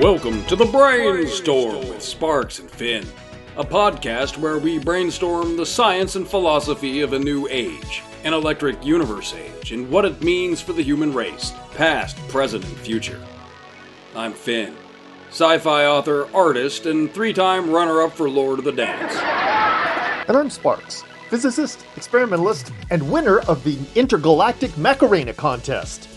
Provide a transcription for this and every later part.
Welcome to the Brainstorm with Sparks and Finn, a podcast where we brainstorm the science and philosophy of a new age, an electric universe age, and what it means for the human race, past, present, and future. I'm Finn, sci-fi author, artist, and 3-time runner-up for Lord of the Dance. And I'm Sparks, physicist, experimentalist, and winner of the Intergalactic Macarena Contest.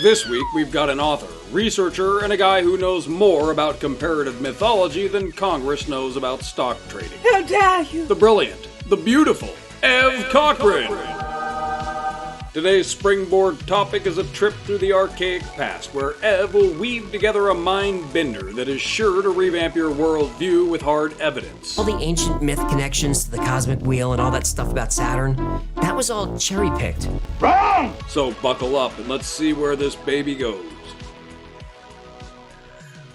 This week we've got an author, researcher, and a guy who knows more about comparative mythology than Congress knows about stock trading. How dare you! The brilliant, the beautiful, Ev Cochrane! Today's springboard topic is a trip through the archaic past, where Ev will weave together a mind bender that is sure to revamp your worldview with hard evidence. All the ancient myth connections to the cosmic wheel and all that stuff about Saturn, that was all cherry-picked. Wrong! So buckle up and let's see where this baby goes.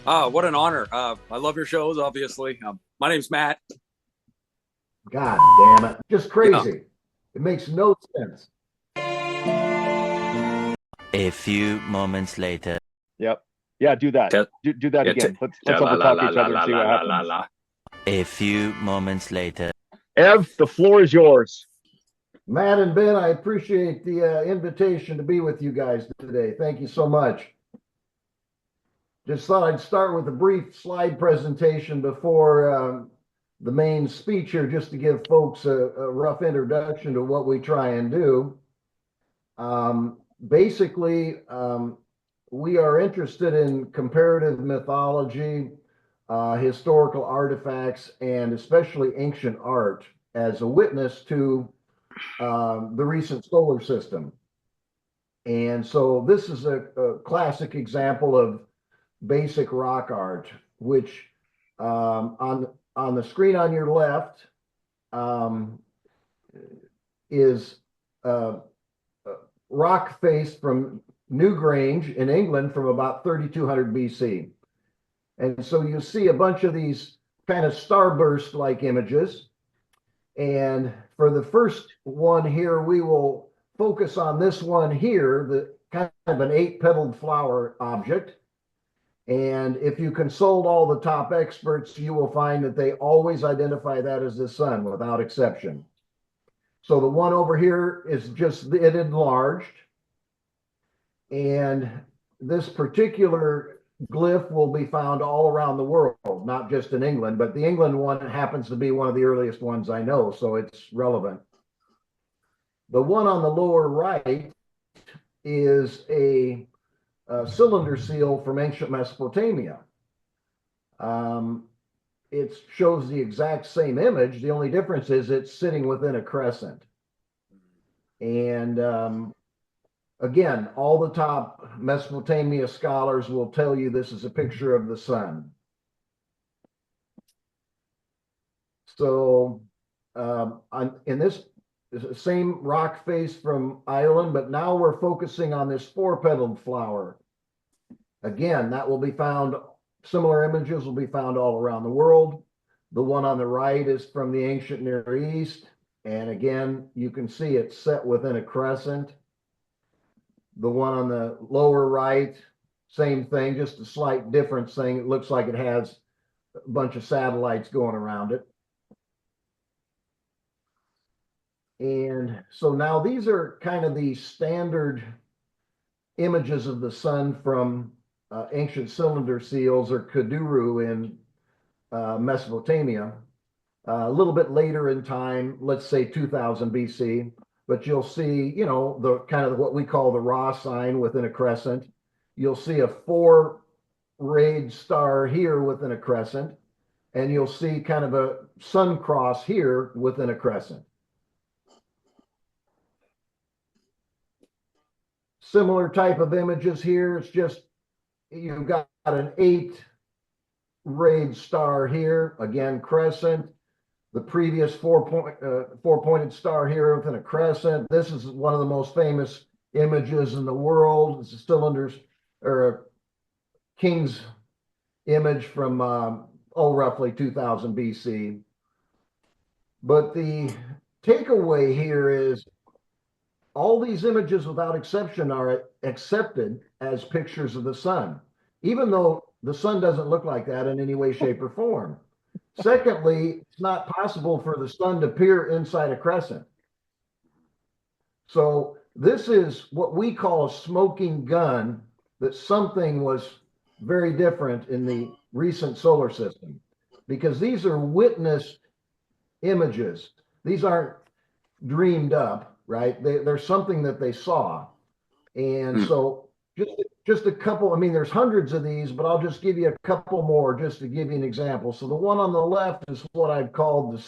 What an honor. I love your shows, obviously. My name's Matt. God damn it. Just crazy. Yeah. It makes no sense. A few moments later. Yep. Yeah, do that. Do that again. Let's overtalk each other and see what happens. A few moments later. Ev, the floor is yours. Matt and Ben, I appreciate the invitation to be with you guys today. Thank you so much. Just thought I'd start with a brief slide presentation before the main speech here, just to give folks a rough introduction to what we try and do. Basically, we are interested in comparative mythology, historical artifacts, and especially ancient art as a witness to the recent solar system. And so this is a classic example of basic rock art, which on the screen on your left is rock face from Newgrange in England from about 3200 BC. And so you see a bunch of these kind of starburst-like images. And for the first one here, we will focus on this one here, the kind of an 8-petaled flower object. And if you consult all the top experts, you will find that they always identify that as the sun without exception. So the one over here is just it enlarged. And this particular glyph will be found all around the world, not just in England, but the England one happens to be one of the earliest ones I know, so it's relevant. The one on the lower right is a cylinder seal from ancient Mesopotamia. It shows the exact same image. The only difference is it's sitting within a crescent. And again, all the top Mesopotamia scholars will tell you this is a picture of the sun. So in this same rock face from Ireland, but now we're focusing on this 4-petaled flower. Again, that will be found, similar images will be found all around the world. The one on the right is from the ancient Near East. And again, you can see it's set within a crescent. The one on the lower right, same thing, just a slight difference thing. It looks like it has a bunch of satellites going around it. And so now these are kind of the standard images of the sun from ancient cylinder seals or Kuduru in Mesopotamia. A little bit later in time, let's say 2000 BC, but you'll see, you know, the kind of what we call the Ra sign within a crescent. You'll see a 4-rayed star here within a crescent, and you'll see kind of a sun cross here within a crescent. Similar type of images here. It's just you've got an 8-rayed star here, again, crescent. The previous 4-pointed star here within a crescent. This is one of the most famous images in the world. It's a cylinder's or a king's image from roughly 2000 BC. But the takeaway here is all these images without exception are accepted as pictures of the sun. even though the sun doesn't look like that in any way, shape, or form. Secondly, it's not possible for the sun to appear inside a crescent. So this is what we call a smoking gun, that something was very different in the recent solar system, because these are witnessed images. These aren't dreamed up, right? They're something that they saw. And so just a couple, I mean, there's hundreds of these, but I'll just give you a couple more just to give you an example. So the one on the left is what I've called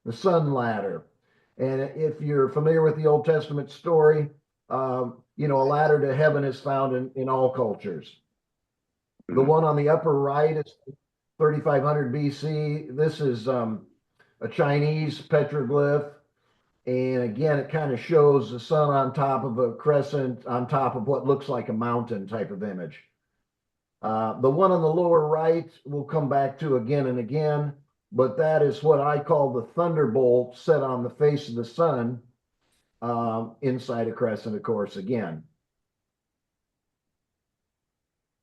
the sun ladder. And if you're familiar with the Old Testament story, you know, a ladder to heaven is found in all cultures. The one on the upper right is 3500 BC. This is a Chinese petroglyph. And again, it kind of shows the sun on top of a crescent, on top of what looks like a mountain type of image. The one on the lower right we'll come back to again and again, but that is what I call the thunderbolt set on the face of the sun, inside a crescent, of course, again.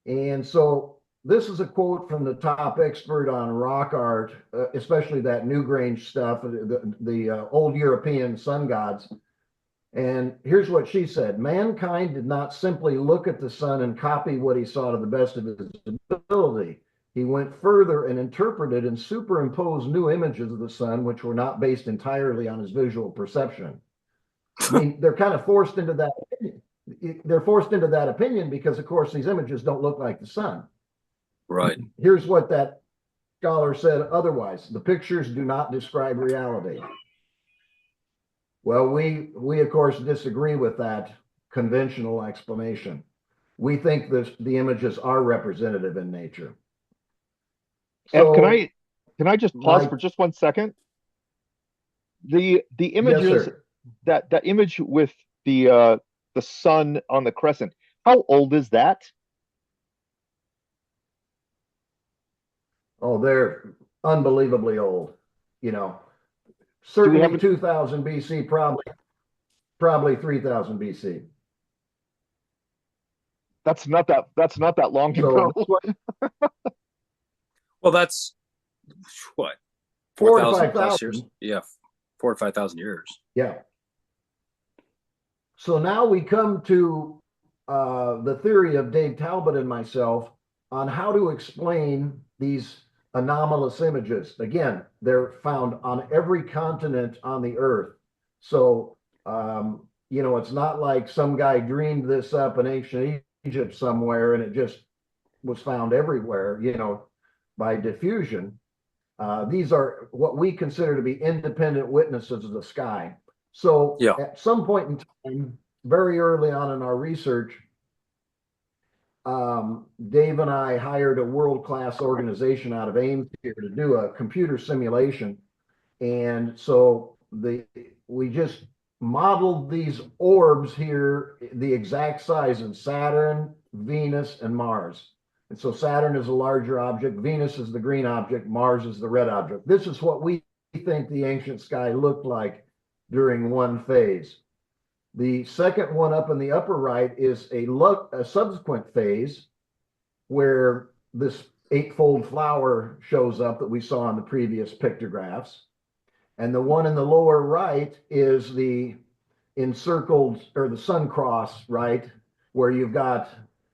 And so this is a quote from the top expert on rock art, especially that Newgrange stuff, the old European sun gods. And here's what she said: mankind did not simply look at the sun and copy what he saw to the best of his ability. He went further and interpreted and superimposed new images of the sun, which were not based entirely on his visual perception. I mean, they're kind of forced into that opinion. They're forced into that opinion because, of course, these images don't look like the sun. Right. Here's what that scholar said otherwise: the pictures do not describe reality. Well, we of course disagree with that conventional explanation. We think the images are representative in nature. And So, can I just pause for just 1 second? The images, yes, that image with the sun on the crescent, how old is that? oh, they're unbelievably old. You know, certainly 2000 BC, probably 3000 BC. That's not that long ago. Well, that's what, 4,000 plus years? Yeah, 4,000 to 5,000 years. Yeah. So now we come to the theory of Dave Talbot and myself on how to explain these anomalous images. Again, they're found on every continent on the earth. So, you know, it's not like some guy dreamed this up in ancient Egypt somewhere and it just was found everywhere, you know, by diffusion. These are what we consider to be independent witnesses of the sky. So at some point in time, very early on in our research, Dave and I hired a world-class organization out of Ames here to do a computer simulation. And so we just modeled these orbs here, the exact size of Saturn, Venus, and Mars. And so Saturn is a larger object, Venus is the green object, Mars is the red object. This is what we think the ancient sky looked like during one phase. The second one up in the upper right is a subsequent phase where this eightfold flower shows up that we saw in the previous pictographs. And the one in the lower right is the encircled, or the sun cross, right, where you've got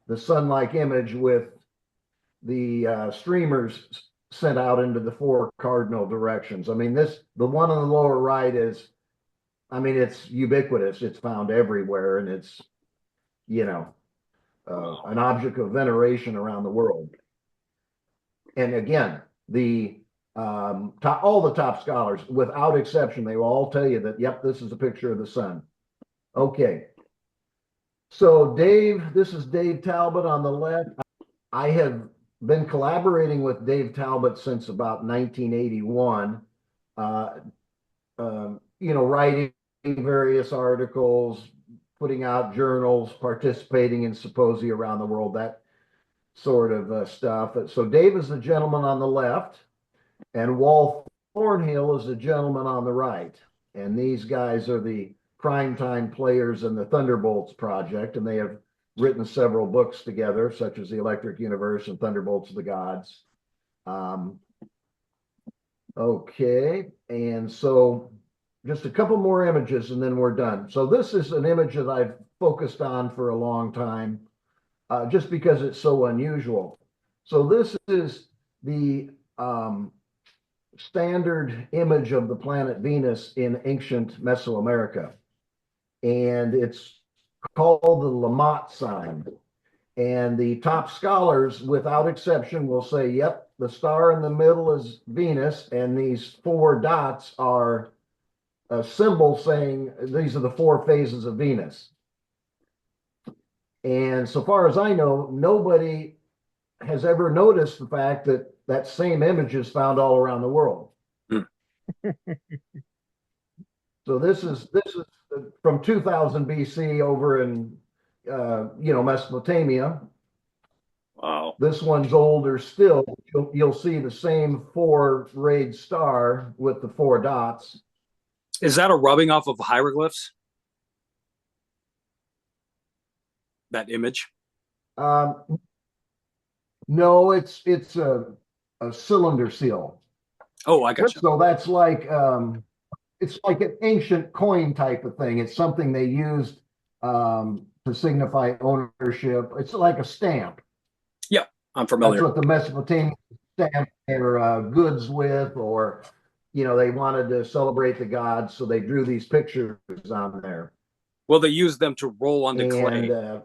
the sun-like image with the streamers sent out into the four cardinal directions. I mean, the one on the lower right is, I mean, it's ubiquitous. It's found everywhere, and it's, you know, an object of veneration around the world. And again, all the top scholars, without exception, they will all tell you that, yep, this is a picture of the sun. Okay. So this is Dave Talbot on the left. I have been collaborating with Dave Talbot since about 1981, you know, writing various articles, putting out journals, participating in symposia around the world, that sort of stuff. So Dave is the gentleman on the left, and Wal Thornhill is the gentleman on the right. And these guys are the primetime players in the Thunderbolts project, and they have written several books together, such as The Electric Universe and Thunderbolts of the Gods. Okay, and so just a couple more images and then we're done. So this is an image that I've focused on for a long time, just because it's so unusual. So this is the standard image of the planet Venus in ancient Mesoamerica. And it's called the Lamont sign. And the top scholars, without exception, will say, yep, the star in the middle is Venus, and these 4 dots are a symbol saying these are the 4 phases of Venus. And so far as I know, nobody has ever noticed the fact that that same image is found all around the world. So this is from 2000 BC over in Mesopotamia. Wow. This one's older still. You'll see the same 4-rayed star with the 4 dots. Is that a rubbing off of hieroglyphs? That image? No, it's a cylinder seal. Oh, I got you. So that's like it's like an ancient coin type of thing. It's something they used to signify ownership. It's like a stamp. Yeah, I'm familiar. That's what the Mesopotamians stamped their goods with, or they wanted to celebrate the gods, so they drew these pictures on there. Well, they used them to roll onto clay.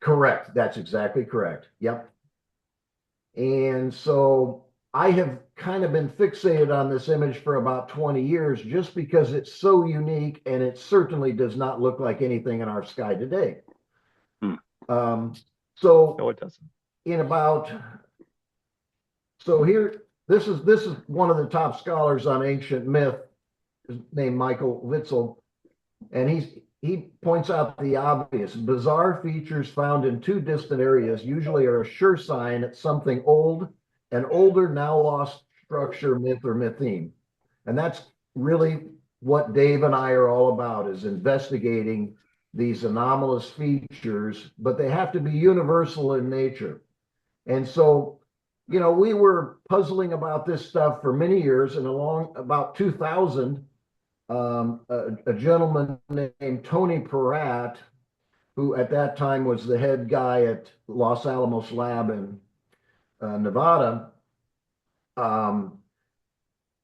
Correct. That's exactly correct. Yep. And so I have kind of been fixated on this image for about 20 years just because it's so unique, and it certainly does not look like anything in our sky today. So No, it doesn't. So here, this is one of the top scholars on ancient myth, named Michael Witzel, and he points out the obvious. Bizarre features found in 2 distant areas usually are a sure sign that something old, an older, now lost structure, myth, or mytheme. And that's really what Dave and I are all about, is investigating these anomalous features, but they have to be universal in nature. And so, we were puzzling about this stuff for many years, and along about 2000, a gentleman named Tony Peratt, who at that time was the head guy at Los Alamos Lab in Nevada,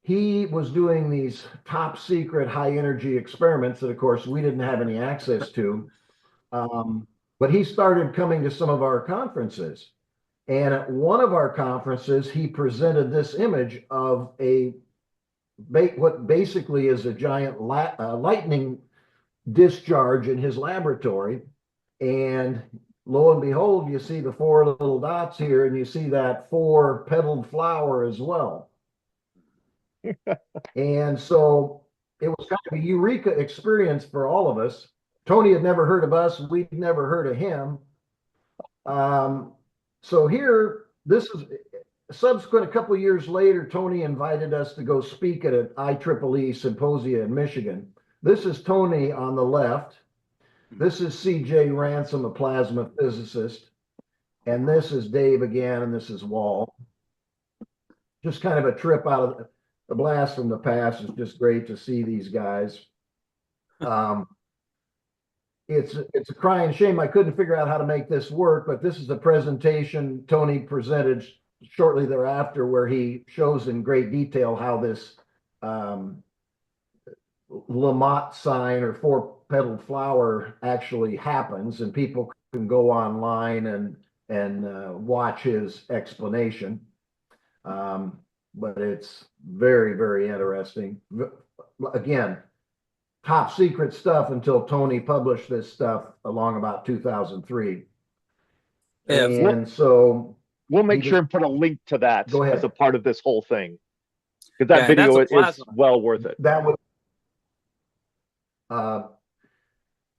he was doing these top secret high energy experiments that, of course, we didn't have any access to. But he started coming to some of our conferences. And at one of our conferences, he presented this image of what basically is a giant lightning discharge in his laboratory. And lo and behold, you see the 4 little dots here, and you see that 4-petaled flower as well. And so it was kind of a eureka experience for all of us. Tony had never heard of us. We'd never heard of him. So here, this is subsequent, a couple of years later, Tony invited us to go speak at an IEEE symposia in Michigan. This is Tony on the left. This is CJ Ransom, a plasma physicist. And this is Dave again, and this is Wall. Just kind of a trip out of the blast from the past. It's just great to see these guys. It's a crying shame I couldn't figure out how to make this work, but this is a presentation Tony presented shortly thereafter, where he shows in great detail how this Lamont sign, or 4-petaled flower, actually happens, and people can go online and watch his explanation. But it's very, very interesting. Again, top secret stuff until Tony published this stuff along about 2003. And so we'll make sure and put a link to that as a part of this whole thing, because that video is well worth it. That was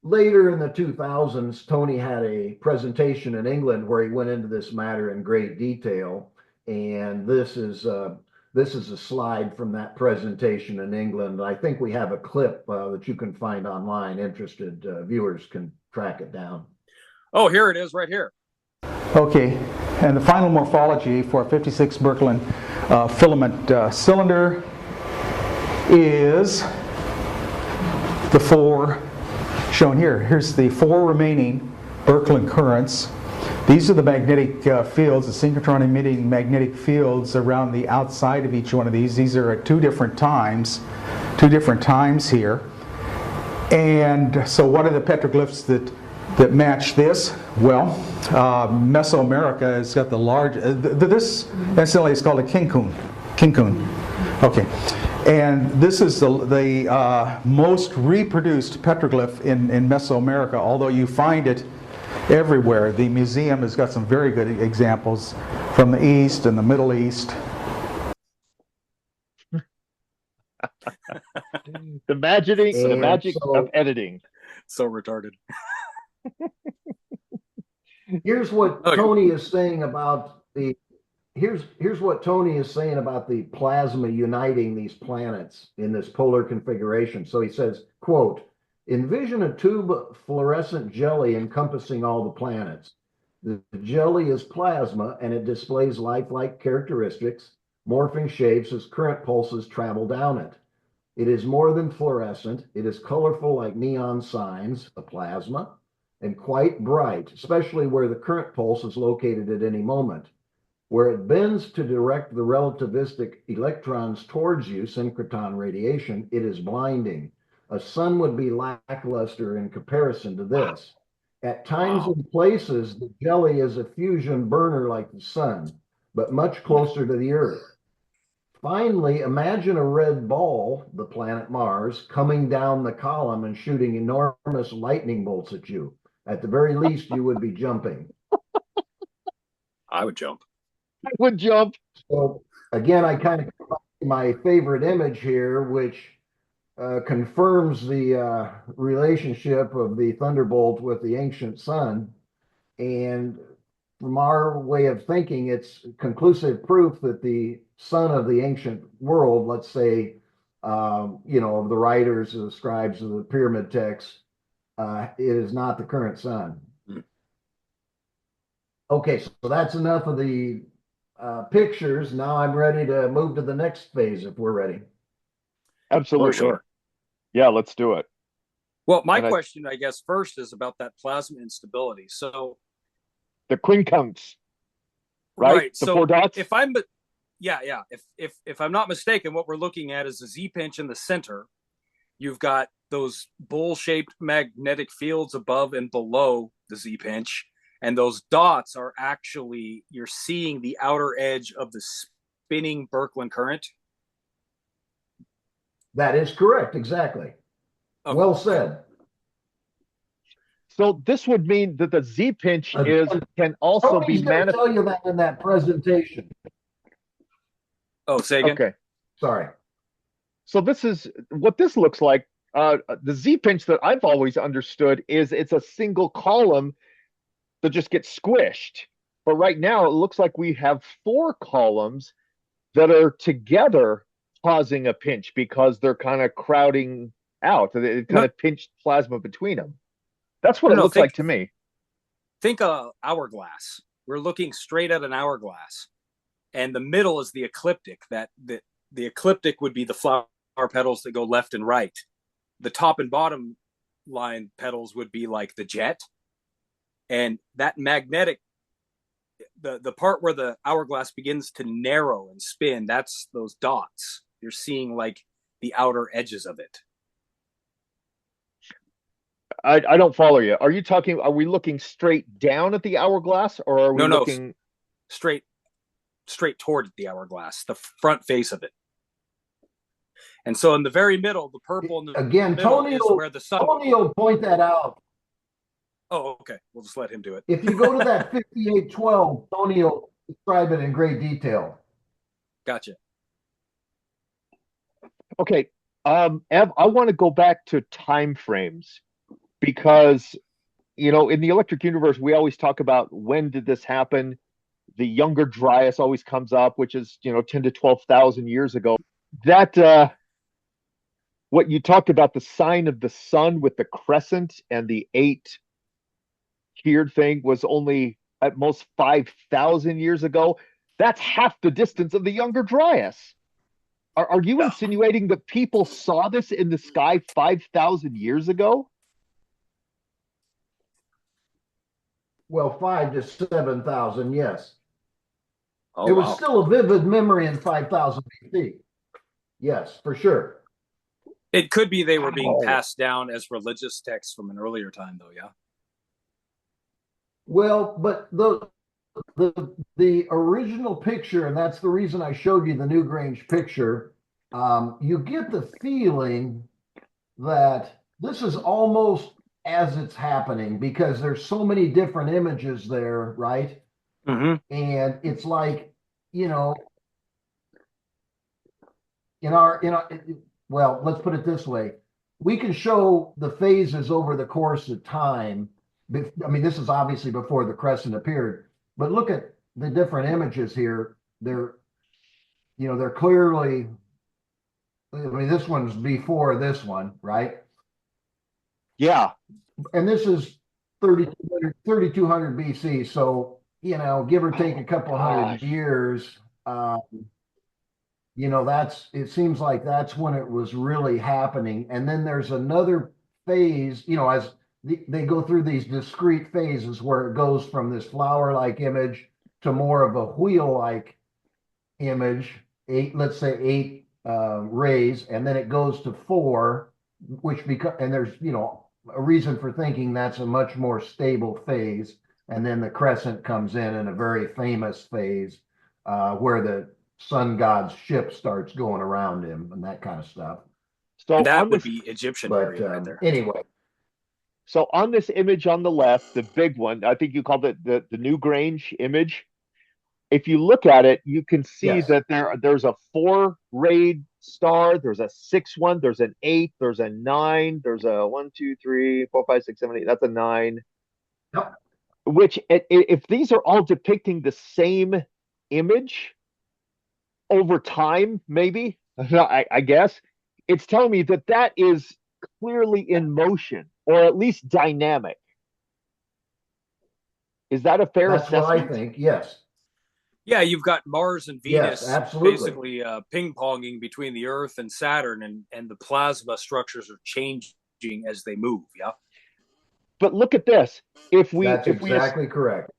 later in the 2000s. Tony had a presentation in England where he went into this matter in great detail. And this is This is a slide from that presentation in England. I think we have a clip that you can find online. Interested viewers can track it down. Oh, here it is right here. Okay, and the final morphology for a 56 Birkeland filament cylinder is the 4 shown here. Here's the 4 remaining Birkeland currents. These are the magnetic fields, the synchrotron emitting magnetic fields around the outside of each one of these. These are at two different times here. And so what are the petroglyphs that match this? Well, Mesoamerica has got the large, this incidentally is called a kinkun. Okay. And this is the most reproduced petroglyph in Mesoamerica, although you find it everywhere. The museum has got some very good examples from the East and the Middle East. The magic of editing. So retarded. Here's what Tony is saying about the here's what Tony is saying about the plasma uniting these planets in this polar configuration. So he says, quote, envision a tube of fluorescent jelly encompassing all the planets. The jelly is plasma and it displays lifelike characteristics, morphing shapes as current pulses travel down it. It is more than fluorescent. It is colorful like neon signs, a plasma, and quite bright, especially where the current pulse is located at any moment. Where it bends to direct the relativistic electrons towards you, synchrotron radiation, it is blinding. A sun would be lackluster in comparison to this. At times and places, the jelly is a fusion burner like the sun, but much closer to the Earth. Finally, imagine a red ball, the planet Mars, coming down the column and shooting enormous lightning bolts at you. At the very least, you would be jumping. I would jump. I would jump. So again, I kind of my favorite image here, which confirms the relationship of the thunderbolt with the ancient sun. And from our way of thinking, it's conclusive proof that the sun of the ancient world, let's say, of the writers, the scribes of the pyramid texts, it is not the current sun. Okay, so that's enough of the pictures. Now I'm ready to move to the next phase if we're ready. Absolutely. Sure. Yeah, let's do it. Well, my question, I guess, first is about that plasma instability. So the quincunx, right? The so 4 dots. If I'm not mistaken, what we're looking at is a Z-pinch in the center. You've got those bowl-shaped magnetic fields above and below the Z-pinch. And those dots are actually, you're seeing the outer edge of the spinning Birkeland current. That is correct. Exactly. Okay. Well said. So this would mean that the Z-pinch can also be manifested. I'll tell you that in that presentation. Oh, say again? Okay. Sorry. So this is what this looks like. The Z-pinch that I've always understood is it's a single column that just gets squished. But right now, it looks like we have 4 columns that are together causing a pinch because they're kind of crowding out. It kind of pinched plasma between them. That's what it looks like to me. Think hourglass. We're looking straight at an hourglass. And the middle is the ecliptic. The ecliptic would be the flower petals that go left and right. The top and bottom line petals would be like the jet. And that magnetic, the part where the hourglass begins to narrow and spin, that's those dots. You're seeing like the outer edges of it. I don't follow you. Are we looking straight down at the hourglass, or are we looking straight toward the hourglass, the front face of it? And so in the very middle, the purple in the again, Tony is where the sun. Tony will point that out. Oh, okay. We'll just let him do it. If you go to that 5812, Tony will describe it in great detail. Gotcha. Okay. Ev, I want to go back to time frames because, in the electric universe, we always talk about when did this happen? The Younger Dryas always comes up, which is 10 to 12,000 years ago. That what you talked about, the sign of the sun with the crescent and the eight tiered thing, was only at most 5,000 years ago. That's half the distance of the Younger Dryas. Are you insinuating that people saw this in the sky 5,000 years ago? Well, 5 to 7,000, yes. Oh, It was wow. still a vivid memory in 5,000 BC. Yes, for sure. It could be they were being Oh. passed down as religious texts from an earlier time, though, yeah? Well, but the original picture, and that's the reason I showed you the Newgrange picture, you get the feeling that this is almost as it's happening because there's so many different images there, right? Mm-hmm. And it's like, you know, in our well, let's put it this way. We can show the phases over the course of time. I mean, this is obviously before the crescent appeared, but look at the different images here. They're clearly, I mean, this one's before this one, right? Yeah. And this is 3,200 BC. So, give or take a couple hundred years, it seems like that's when it was really happening. And then there's another phase, as they go through these discrete phases where it goes from this flower-like image to more of a wheel-like image, let's say eight rays, and then it goes to 4, and there's, a reason for thinking that's a much more stable phase. And then the crescent comes in a very famous phase where the sun god's ship starts going around him and that kind of stuff. So that would be Egyptian period right there. Anyway. So on this image on the left, the big one, I think you called it the Newgrange image. If you look at it, you can see that there's a 4-rayed star, there's a 6 one, there's an 8, there's a 9, there's a 1, 2, 3, 4, 5, 6, 7, 8. That's a 9. Yep. Which, if these are all depicting the same image over time, maybe, I guess, it's telling me that is clearly in motion, or at least dynamic. Is that a fair assessment? That's what I think, yes. Yeah, you've got Mars and Venus basically ping-ponging between the Earth and Saturn, and the plasma structures are changing as they move, yeah? But look at this. That's exactly correct.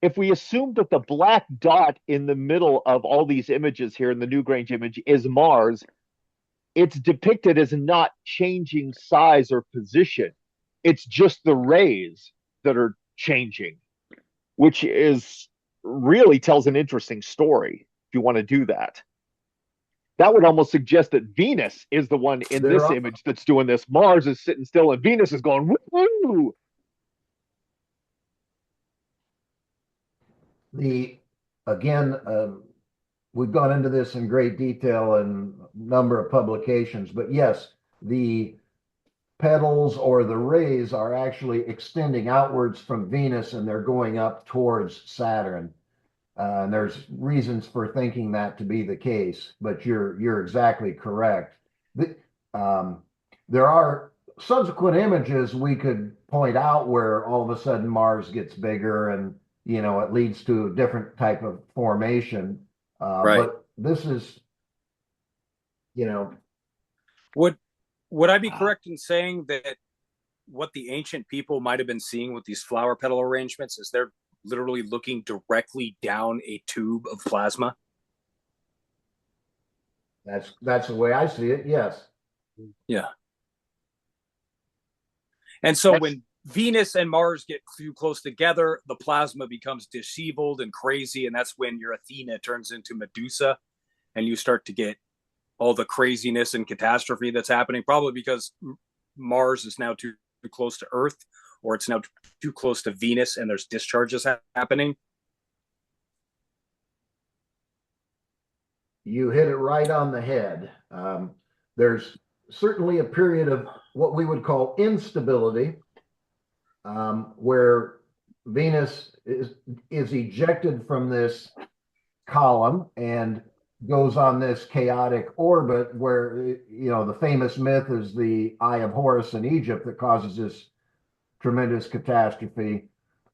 If we assume that the black dot in the middle of all these images here in the Newgrange image is Mars, it's depicted as not changing size or position. It's just the rays that are changing, which really tells an interesting story if you want to do that. That would almost suggest that Venus is the one in this image that's doing this. Mars is sitting still and Venus is going, woo! We've gone into this in great detail in a number of publications, but yes, the petals or the rays are actually extending outwards from Venus and they're going up towards Saturn. And there's reasons for thinking that to be the case, but you're exactly correct. There are subsequent images we could point out where all of a sudden Mars gets bigger and it leads to a different type of formation. Right. But this is, Would I be correct in saying that what the ancient people might have been seeing with these flower petal arrangements is they're literally looking directly down a tube of plasma? That's the way I see it, yes. Yeah. And so when Venus and Mars get too close together, the plasma becomes disheveled and crazy, and that's when your Athena turns into Medusa, and you start to get all the craziness and catastrophe that's happening, probably because Mars is now too close to Earth, or it's now too close to Venus, and there's discharges happening. You hit it right on the head. There's certainly a period of what we would call instability, where Venus is ejected from this column and goes on this chaotic orbit where, the famous myth is the Eye of Horus in Egypt that causes this tremendous catastrophe.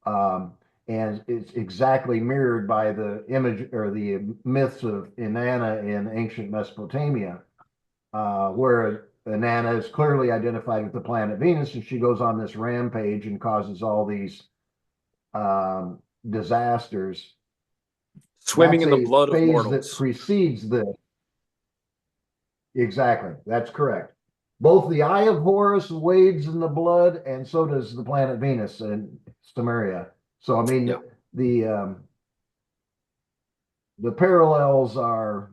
And it's exactly mirrored by the image or the myths of Inanna in ancient Mesopotamia, where Inanna is clearly identified with the planet Venus, and she goes on this rampage and causes all these disasters. Swimming in the blood of phase that mortals. precedes this. Exactly, that's correct. Both the Eye of Horus wades in the blood, and so does the planet Venus in Sumeria. So, I mean, the parallels are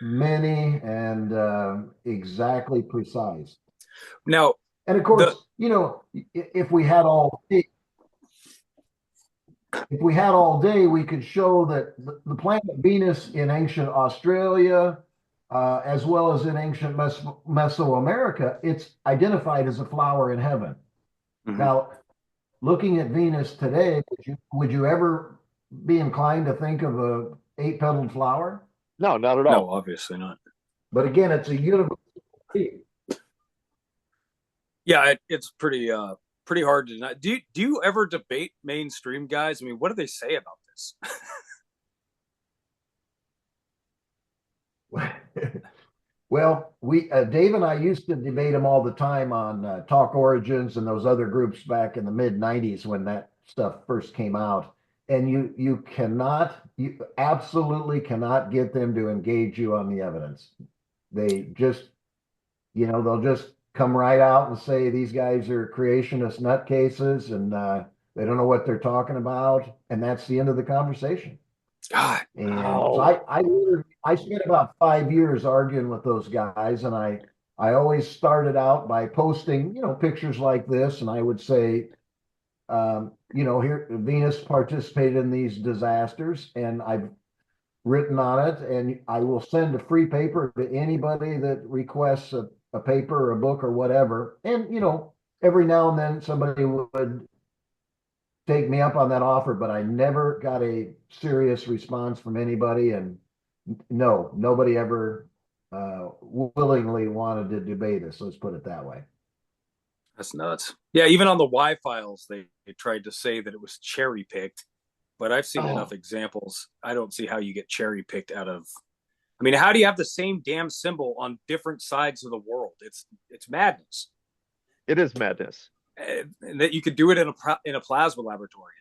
many and exactly precise. Now, and of course, if we had all day, we could show that the planet Venus in ancient Australia, as well as in ancient Mesoamerica, it's identified as a flower in heaven. Mm-hmm. Now, looking at Venus today, would you ever be inclined to think of a 8-petaled flower? No, not at all. No, obviously not. But again, it's a universal theme. Yeah, it's pretty hard to not. Do you ever debate mainstream guys? I mean, what do they say about this? Well, Dave and I used to debate them all the time on Talk Origins and those other groups back in the mid '90s when that stuff first came out. And you absolutely cannot get them to engage you on the evidence. They just, they'll just come right out and say these guys are creationist nutcases and they don't know what they're talking about, and that's the end of the conversation. God. And so I spent about 5 years arguing with those guys, and I always started out by posting, pictures like this, and I would say, here Venus participated in these disasters, and I've written on it, and I will send a free paper to anybody that requests a paper or a book or whatever. And every now and then somebody would take me up on that offer, but I never got a serious response from anybody, and nobody ever willingly wanted to debate us. Let's put it that way. That's nuts. Yeah, even on the Y files, they tried to say that it was cherry picked, but I've seen enough examples. I don't see how you get cherry picked out of. I mean, how do you have the same damn symbol on different sides of the world? It's madness. It is madness. And that you could do it in a plasma laboratory.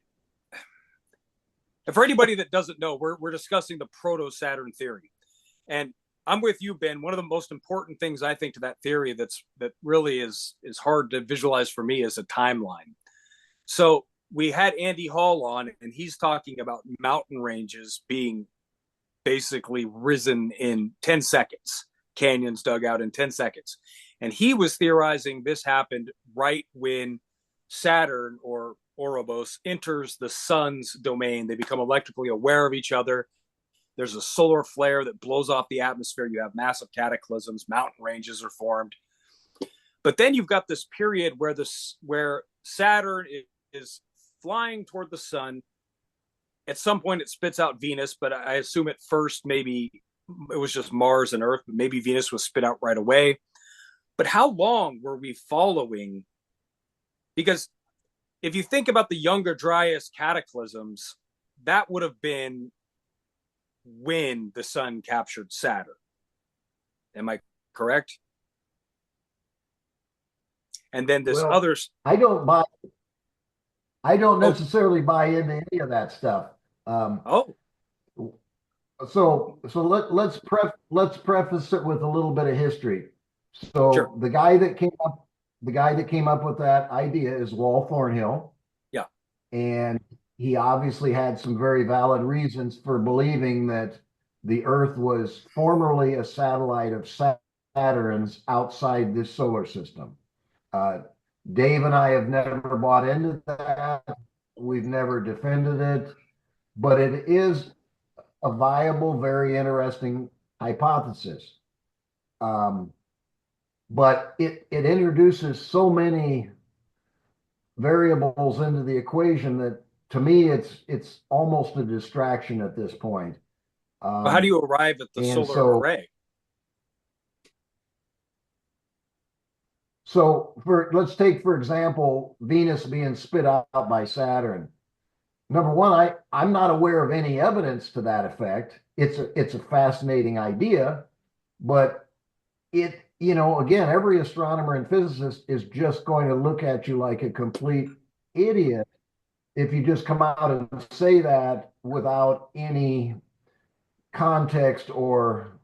And for anybody that doesn't know, we're discussing the proto-Saturn theory, and I'm with you, Ben. One of the most important things I think to that theory that really is hard to visualize for me is a timeline. So we had Andy Hall on, and he's talking about mountain ranges being basically risen in 10 seconds, canyons dug out in 10 seconds. And he was theorizing this happened right when Saturn, or Ouroboros, enters the sun's domain. They become electrically aware of each other. There's a solar flare that blows off the atmosphere. You have massive cataclysms. Mountain ranges are formed. But then you've got this period where Saturn is flying toward the sun. At some point, it spits out Venus, but I assume at first maybe it was just Mars and Earth, but maybe Venus was spit out right away. But how long were we following? Because if you think about the Younger Dryas cataclysms, that would have been when the sun captured Saturn. Am I correct? And then this others. I don't necessarily buy into any of that stuff. So let's preface it with a little bit of history. So sure. the guy that came up with that idea is Wal Thornhill. Yeah. And he obviously had some very valid reasons for believing that the Earth was formerly a satellite of Saturn's outside this solar system. Dave and I have never bought into that. We've never defended it, but it is a viable, very interesting hypothesis. But it introduces so many variables into the equation that, to me, it's almost a distraction at this point. But how do you arrive at the and solar so array? So let's take, for example, Venus being spit out by Saturn. Number one, I'm not aware of any evidence to that effect. It's a fascinating idea, but again, every astronomer and physicist is just going to look at you like a complete idiot if you just come out and say that without any context or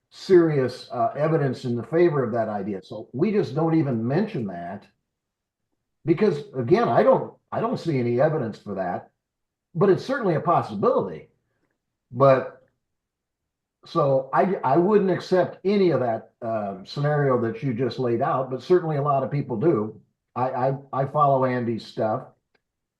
serious evidence in the favor of that idea. So we just don't even mention that because, again, I don't see any evidence for that, but it's certainly a possibility. But so I wouldn't accept any of that scenario that you just laid out, but certainly a lot of people do. I follow Andy's stuff,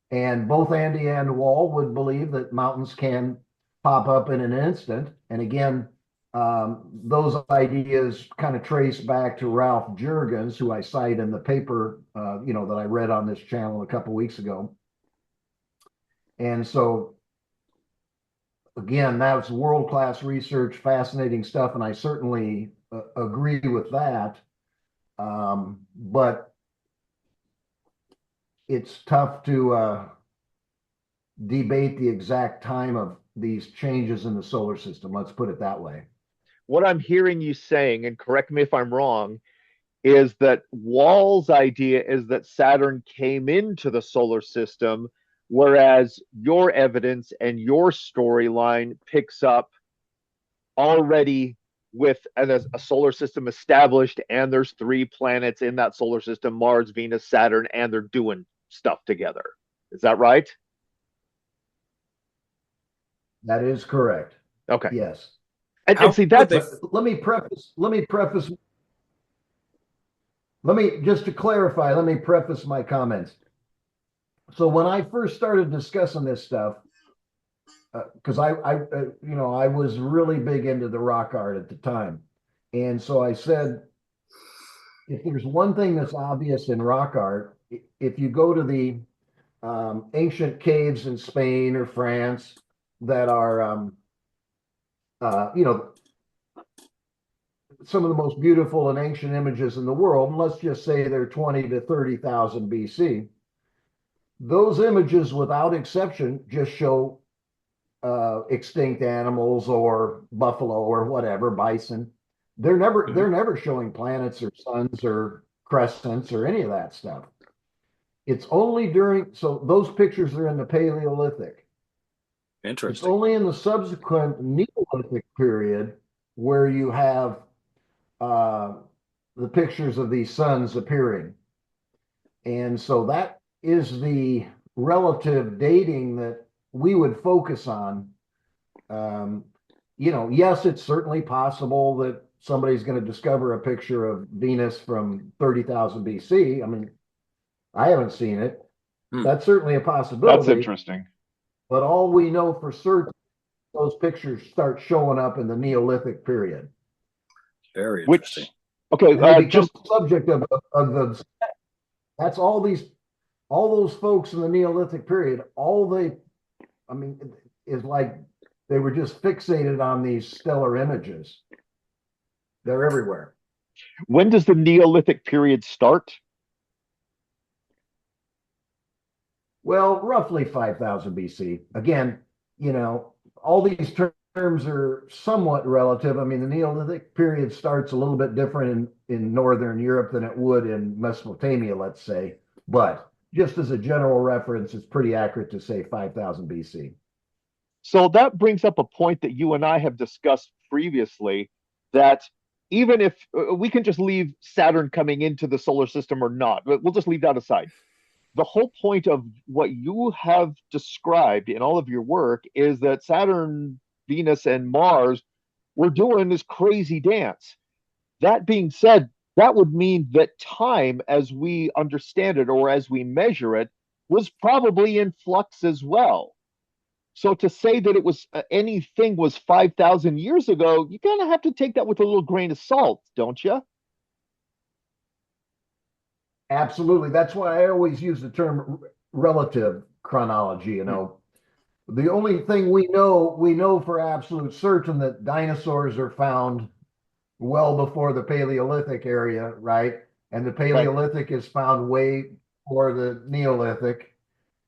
and both Andy and Wall would believe that mountains can pop up in an instant. And again, those ideas kind of trace back to Ralph Jurgens, who I cite in the paper, that I read on this channel a couple weeks ago. And so, again, that's world-class research, fascinating stuff, and I certainly agree with that. But it's tough to debate the exact time of these changes in the solar system. Let's put it that way. What I'm hearing you saying, and correct me if I'm wrong, is that Wall's idea is that Saturn came into the solar system, whereas your evidence and your storyline picks up already with a solar system established, and there's 3 planets in that solar system: Mars, Venus, Saturn, and they're doing stuff together. Is that right? That is correct. Okay. Yes. And see that. Let me preface. Just to clarify, let me preface my comments. So when I first started discussing this stuff, because I was really big into the rock art at the time, and so I said, if there's one thing that's obvious in rock art, if you go to the ancient caves in Spain or France that are some of the most beautiful and ancient images in the world, and let's just say they're 20 to 30,000 BC. Those images, without exception, just show extinct animals or buffalo or whatever, bison. They're never showing planets or suns or crescents or any of that stuff. It's only so those pictures are in the Paleolithic. Interesting. It's only in the subsequent Neolithic period where you have the pictures of these suns appearing. And so that is the relative dating that we would focus on. Yes, it's certainly possible that somebody's going to discover a picture of Venus from 30,000 BC. I mean, I haven't seen it. That's certainly a possibility. That's interesting. But all we know for certain, those pictures start showing up in the Neolithic period. Very interesting. Okay, just subject of the. That's all those folks in the Neolithic period. Is like they were just fixated on these stellar images. They're everywhere. When does the Neolithic period start? Well, roughly 5,000 BC. Again, all these terms are somewhat relative. I mean, the Neolithic period starts a little bit different in Northern Europe than it would in Mesopotamia, let's say. But just as a general reference, it's pretty accurate to say 5,000 BC. So that brings up a point that you and I have discussed previously, that even if we can just leave Saturn coming into the solar system or not, we'll just leave that aside. The whole point of what you have described in all of your work is that Saturn, Venus, and Mars were doing this crazy dance. That being said, that would mean that time, as we understand it or as we measure it, was probably in flux as well. So to say that it was anything was 5,000 years ago, you kind of have to take that with a little grain of salt, don't you? Absolutely. That's why I always use the term relative chronology, you know. The only thing we know for absolute certain that dinosaurs are found well before the Paleolithic area, right? And the Right. Paleolithic is found way before the Neolithic.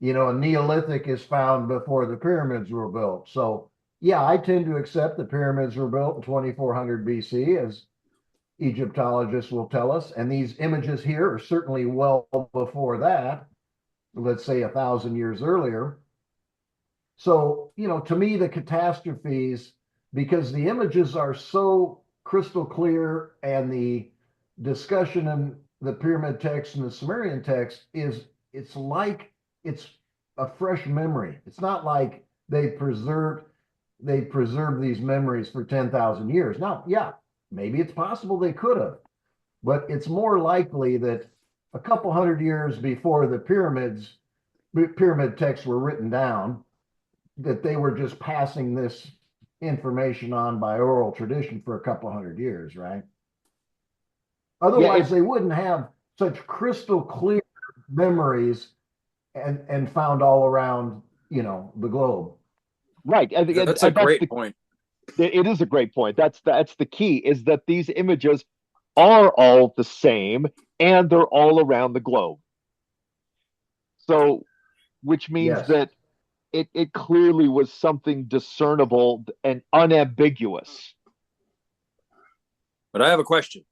You know, and Neolithic is found before the pyramids were built. So, yeah, I tend to accept the pyramids were built in 2400 BC, as Egyptologists will tell us. And these images here are certainly well before that, let's say 1,000 years earlier. So, you know, to me, the catastrophes, because the images are so crystal clear and the discussion in the pyramid text and the Sumerian text it's like it's a fresh memory. It's not like they preserved these memories for 10,000 years. Now, yeah, maybe it's possible they could have, but it's more likely that a couple hundred years before the pyramid texts were written down, that they were just passing this information on by oral tradition for a couple hundred years, right? Otherwise, they wouldn't have such crystal clear memories and found all around, you know, the globe. Right. That's a great point. It is a great point. That's the key, is that these images are all the same and they're all around the globe. So, which means Yes. that it clearly was something discernible and unambiguous. But I have a question.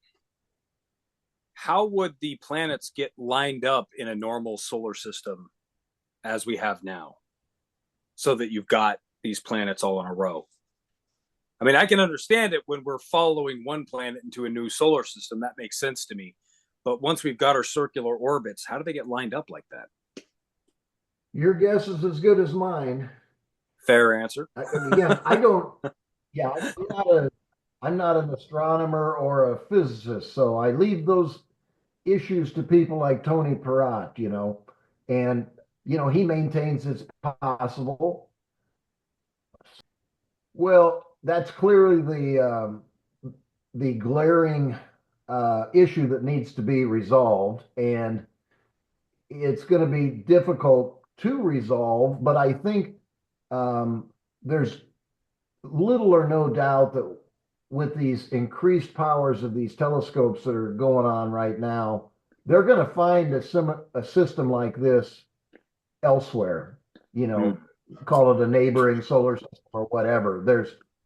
How would the planets get lined up in a normal solar system as we have now, so that you've got these planets all in a row? I mean, I can understand it when we're following one planet into a new solar system. That makes sense to me. But once we've got our circular orbits, how do they get lined up like that? Your guess is as good as mine. Fair answer. Again, I don't, yeah, I'm not an astronomer or a physicist, so I leave those issues to people like Tony Peratt, you know, and, you know, he maintains it's possible. Well, that's clearly the glaring issue that needs to be resolved, and it's going to be difficult to resolve. But I think there's little or no doubt that with these increased powers of these telescopes that are going on right now, they're going to find a system like this elsewhere. You know, call it a neighboring solar system or whatever.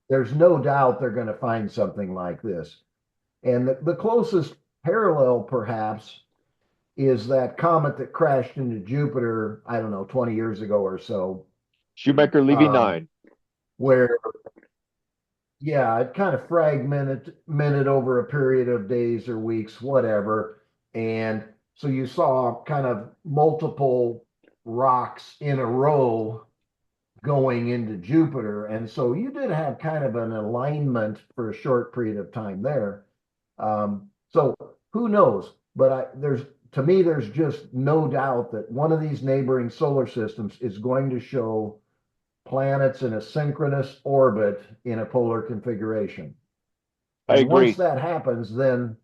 There's no doubt they're going to find something like this. And the closest parallel, perhaps, is that comet that crashed into Jupiter, I don't know, 20 years ago or so. Shoemaker-Levy 9. Where, yeah, it kind of fragmented over a period of days or weeks, whatever. And so you saw kind of multiple rocks in a row going into Jupiter. And so you did have kind of an alignment for a short period of time there. So who knows? But to me, there's just no doubt that one of these neighboring solar systems is going to show planets in a synchronous orbit in a polar configuration. I And agree. once that happens, then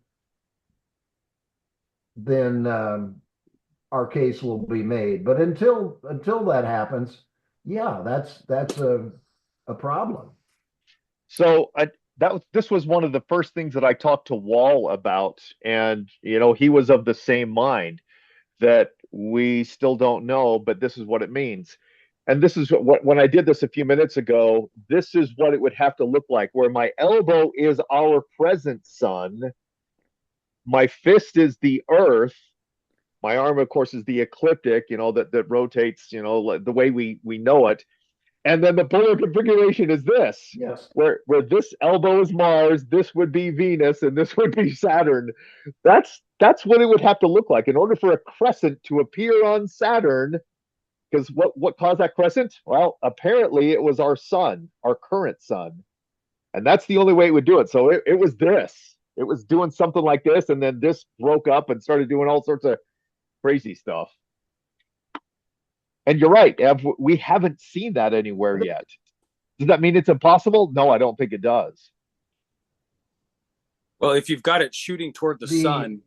our case will be made. But until that happens, yeah, that's a problem. So this was one of the first things that I talked to Wall about, and you know, he was of the same mind that we still don't know, but this is what it means. And this is what, when I did this a few minutes ago, this is what it would have to look like, where my elbow is our present sun, my fist is the earth, my arm, of course, is the ecliptic, you know, that rotates, you know, the way we know it. And then the polar configuration is this, Yes. where this elbow is Mars, this would be Venus, and this would be Saturn. That's what it would have to look like in order for a crescent to appear on Saturn. Because what caused that crescent? Well, apparently it was our sun, our current sun. And that's the only way it would do it. So it was this. It was doing something like this, and then this broke up and started doing all sorts of crazy stuff. And you're right, Ev, we haven't seen that anywhere yet. Does that mean it's impossible? No, I don't think it does. Well, if you've got it shooting toward the sun,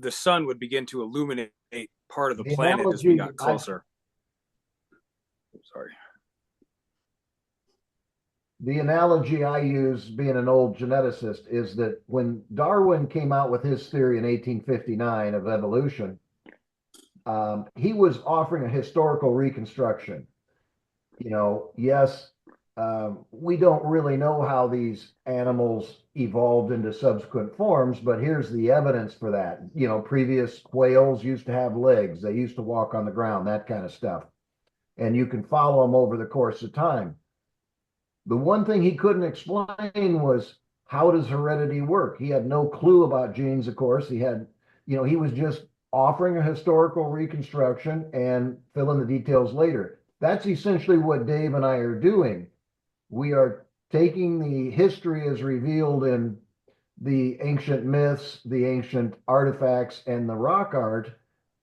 the sun would begin to illuminate part of the The planet as we got analogy closer. Sorry. The analogy I use, being an old geneticist, is that when Darwin came out with his theory in 1859 of evolution, he was offering a historical reconstruction. Yes, we don't really know how these animals evolved into subsequent forms, but here's the evidence for that. Previous whales used to have legs, they used to walk on the ground, that kind of stuff. And you can follow them over the course of time. The one thing he couldn't explain was, how does heredity work? He had no clue about genes, of course. He was just offering a historical reconstruction and fill in the details later. That's essentially what Dave and I are doing. We are taking the history as revealed in the ancient myths, the ancient artifacts, and the rock art,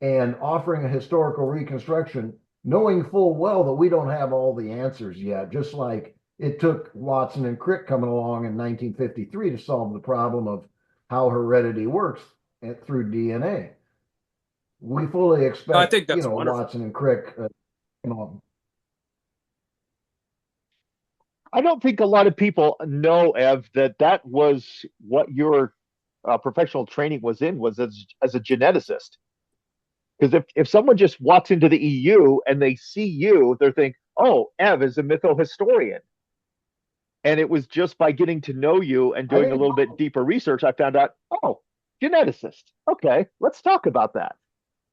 and offering a historical reconstruction, knowing full well that we don't have all the answers yet, just like it took Watson and Crick coming along in 1953 to solve the problem of how heredity works through DNA. We fully expect, I think that's wonderful. Watson and Crick. I don't think a lot of people know, Ev, that was what your professional training was as a geneticist. Because if someone just walks into the EU and they see you, they think, oh, Ev is a mythohistorian. And it was just by getting to know you and doing a little bit deeper research, I found out, oh, geneticist. Okay, let's talk about that.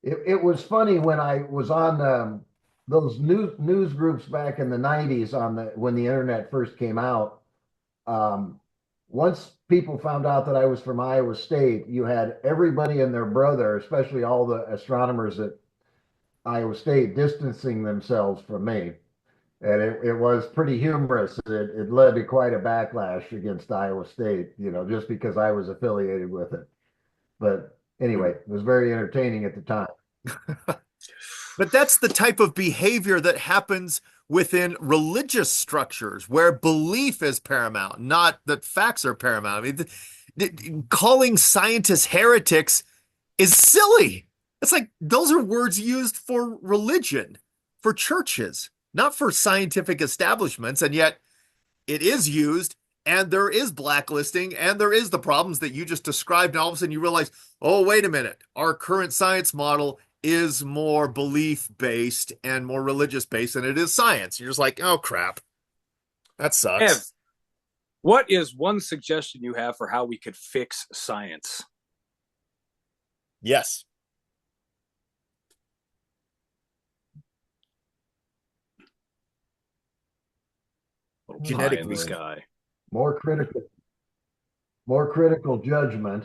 It was funny when I was on those news groups back in the 90s when the internet first came out. Once people found out that I was from Iowa State, you had everybody and their brother, especially all the astronomers at Iowa State, distancing themselves from me. And it was pretty humorous. It led to quite a backlash against Iowa State, just because I was affiliated with it. But anyway, it was very entertaining at the time. But that's the type of behavior that happens within religious structures where belief is paramount, not that facts are paramount. I mean, calling scientists heretics is silly. It's like those are words used for religion, for churches, not for scientific establishments. And yet it is used, and there is blacklisting, and there is the problems that you just described. And all of a sudden you realize, oh, wait a minute, our current science model is more belief-based and more religious-based than it is science. You're just like, oh, crap. That sucks. Ev, what is one suggestion you have for how we could fix science? Yes. Genetically, sky. More critical judgment.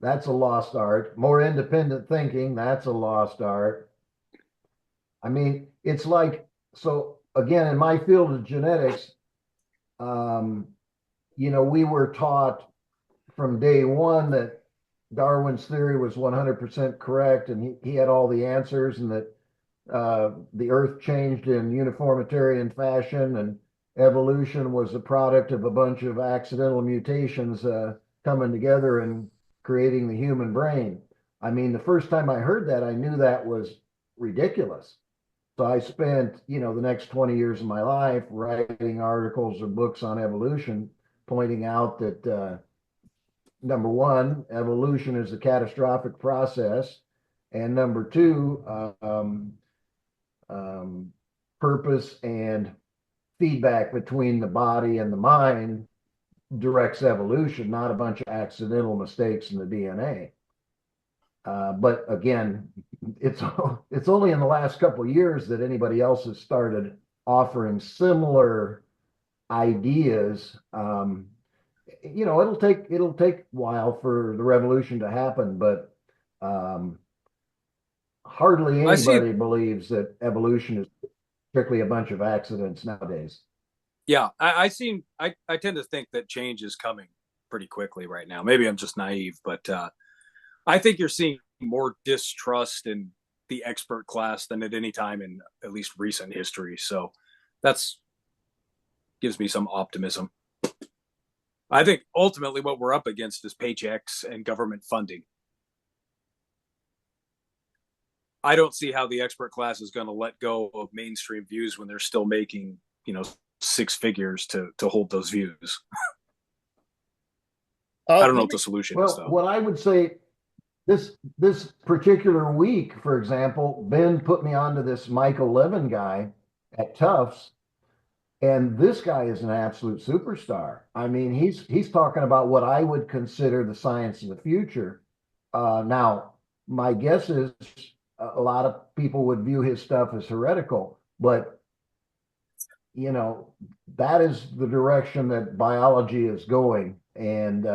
That's a lost art. More independent thinking. That's a lost art. I mean, it's like, so again, in my field of genetics, we were taught from day one that Darwin's theory was 100% correct, and he had all the answers, and that the earth changed in uniformitarian fashion, and evolution was the product of a bunch of accidental mutations coming together and creating the human brain. I mean, the first time I heard that, I knew that was ridiculous. So I spent, the next 20 years of my life writing articles or books on evolution, pointing out that number one, evolution is a catastrophic process, and number two, purpose and feedback between the body and the mind directs evolution, not a bunch of accidental mistakes in the DNA. But again, it's only in the last couple of years that anybody else has started offering similar ideas. It'll take a while for the revolution to happen, but hardly anybody believes that evolution is strictly a bunch of accidents nowadays. Yeah, I tend to think that change is coming pretty quickly right now. Maybe I'm just naive, but I think you're seeing more distrust in the expert class than at any time in at least recent history. So that's gives me some optimism. I think ultimately what we're up against is paychecks and government funding. I don't see how the expert class is going to let go of mainstream views when they're still making, six figures to hold those views. I don't know what the solution is, though. What I would say, this particular week, for example, Ben put me onto this Michael Levin guy at Tufts, and this guy is an absolute superstar. I mean, he's talking about what I would consider the science of the future. Now, my guess is a lot of people would view his stuff as heretical, but that is the direction that biology is going. And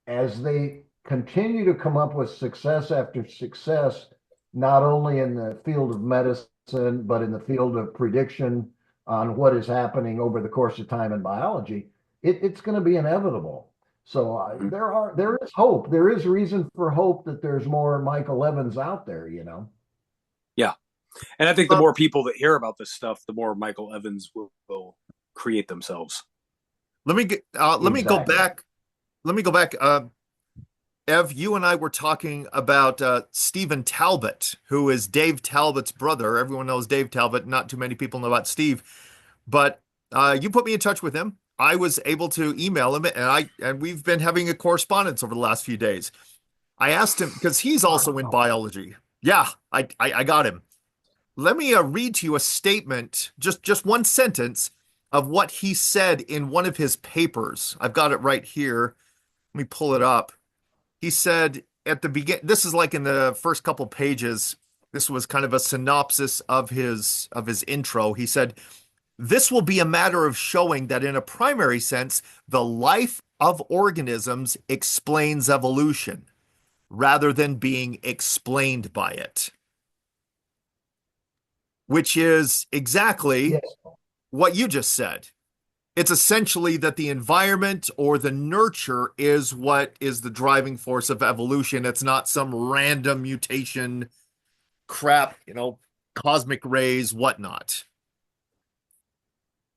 as they continue to come up with success after success, not only in the field of medicine, but in the field of prediction on what is happening over the course of time in biology, it's going to be inevitable. So there is hope. There is reason for hope that there's more Michael Evans out there, Yeah. And I think the more people that hear about this stuff, the more Michael Evans will create themselves. Let me go back. Let me go back. Ev, you and I were talking about Stephen Talbot, who is Dave Talbot's brother. Everyone knows Dave Talbot. Not too many people know about Steve, but you put me in touch with him. I was able to email him, and we've been having a correspondence over the last few days. I asked him because he's also in biology. Yeah, I got him. Let me read to you a statement, just one sentence of what he said in one of his papers. I've got it right here. Let me pull it up. He said at the beginning, this is like in the first couple pages, this was kind of a synopsis of his intro. He said, "This will be a matter of showing that in a primary sense, the life of organisms explains evolution rather than being explained by it." Which is exactly what you just said. It's essentially that the environment or the nurture is what is the driving force of evolution. It's not some random mutation crap, cosmic rays, whatnot.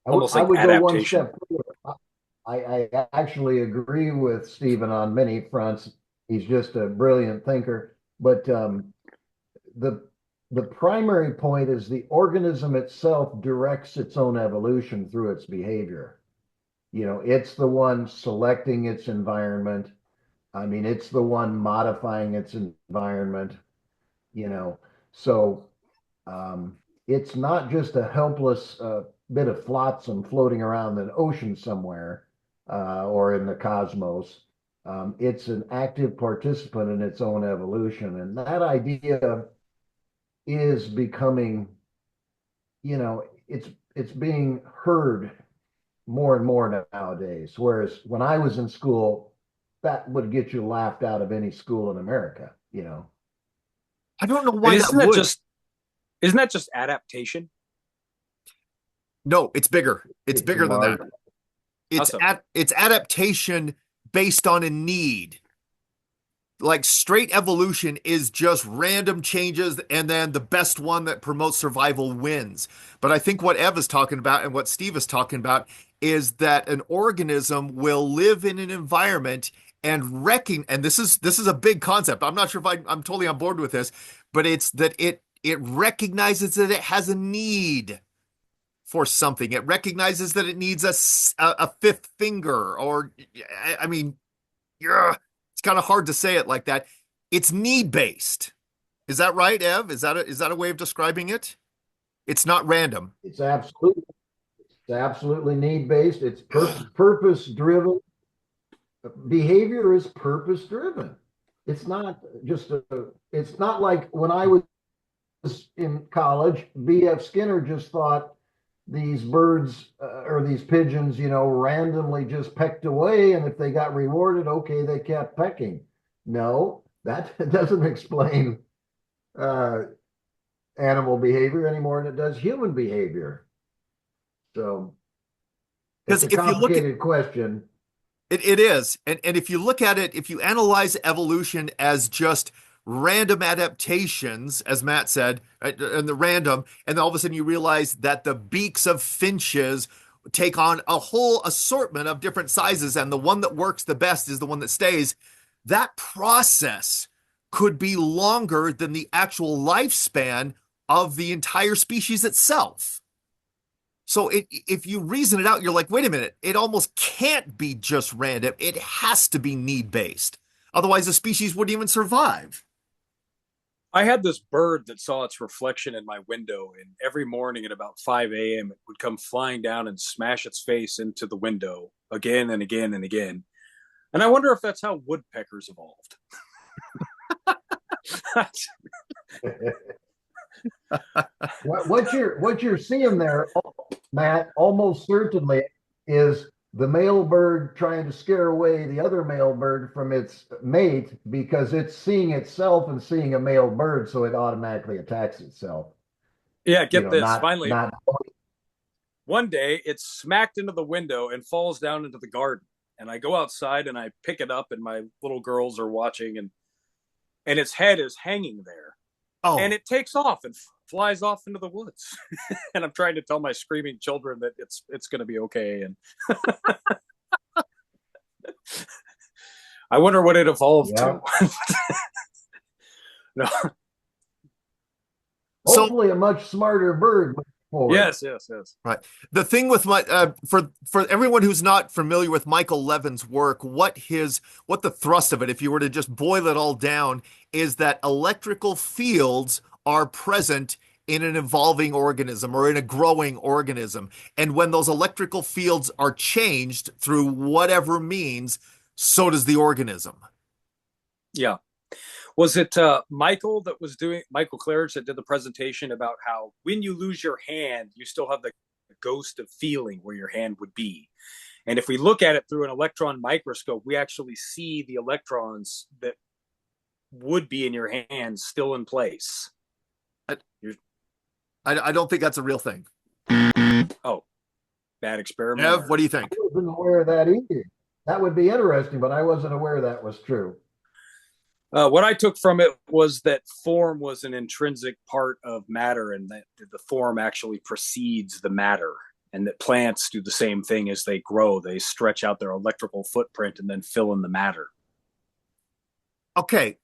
Almost like I would adaptation. go one step further. I actually agree with Stephen on many fronts. He's just a brilliant thinker. But the primary point is the organism itself directs its own evolution through its behavior. It's the one selecting its environment. I mean, it's the one modifying its environment, So it's not just a helpless bit of flotsam floating around the ocean somewhere or in the cosmos. It's an active participant in its own evolution. And that idea is becoming, it's being heard more and more nowadays. Whereas when I was in school, that would get you laughed out of any school in America, I don't know why isn't that just adaptation? No, it's bigger. It's bigger than that. It's adaptation based on a need. Like straight evolution is just random changes, and then the best one that promotes survival wins. But I think what Ev is talking about and what Steve is talking about is that an organism will live in an environment and and this is a big concept. I'm not sure if I'm totally on board with this, but it's that it recognizes that it has a need for something. It recognizes that it needs a fifth finger, or I mean, it's kind of hard to say it like that. It's need-based. Is that right, Ev? Is that a way of describing it? It's not random. It's absolutely need-based. It's purpose-driven. Behavior is purpose-driven. It's not it's not like when I was in college, B.F. Skinner just thought these birds or these pigeons, randomly just pecked away. And if they got rewarded, okay, they kept pecking. No, that doesn't explain animal behavior any more than it does human behavior. So it's a complicated question. It is. And if you look at it, if you analyze evolution as just random adaptations, as Matt said, and the random, and then all of a sudden you realize that the beaks of finches take on a whole assortment of different sizes, and the one that works the best is the one that stays. That process could be longer than the actual lifespan of the entire species itself. So if you reason it out, you're like, wait a minute, it almost can't be just random. It has to be need-based. Otherwise, the species wouldn't even survive. I had this bird that saw its reflection in my window, and every morning at about 5 a.m., it would come flying down and smash its face into the window again and again and again. And I wonder if that's how woodpeckers evolved. What you're seeing there, Matt, almost certainly is the male bird trying to scare away the other male bird from its mate because it's seeing itself and seeing a male bird, so it automatically attacks itself. Yeah, get this. Finally, not one day it smacked into the window and falls down into the garden. And I go outside and I pick it up, and my little girls are watching, and its head is hanging there. Oh, And it takes off and flies off into the woods. And I'm trying to tell my screaming children that it's going to be okay. And I wonder what it evolved to. No. Hopefully a much smarter bird. Yes. Right. The thing with my for everyone who's not familiar with Michael Levin's work, what the thrust of it, if you were to just boil it all down, is that electrical fields are present in an evolving organism or in a growing organism. And when those electrical fields are changed through whatever means, so does the organism. Yeah. Was it Michael Claridge that did the presentation about how when you lose your hand, you still have the ghost of feeling where your hand would be? And if we look at it through an electron microscope, we actually see the electrons that would be in your hand still in place. I don't think that's a real thing. Oh, bad experiment. Ev, what do you think? I wasn't aware of that either. That would be interesting, but I wasn't aware that was true. What I took from it was that form was an intrinsic part of matter, and that the form actually precedes the matter, and that plants do the same thing as they grow. They stretch out their electrical footprint and then fill in the matter. Okay.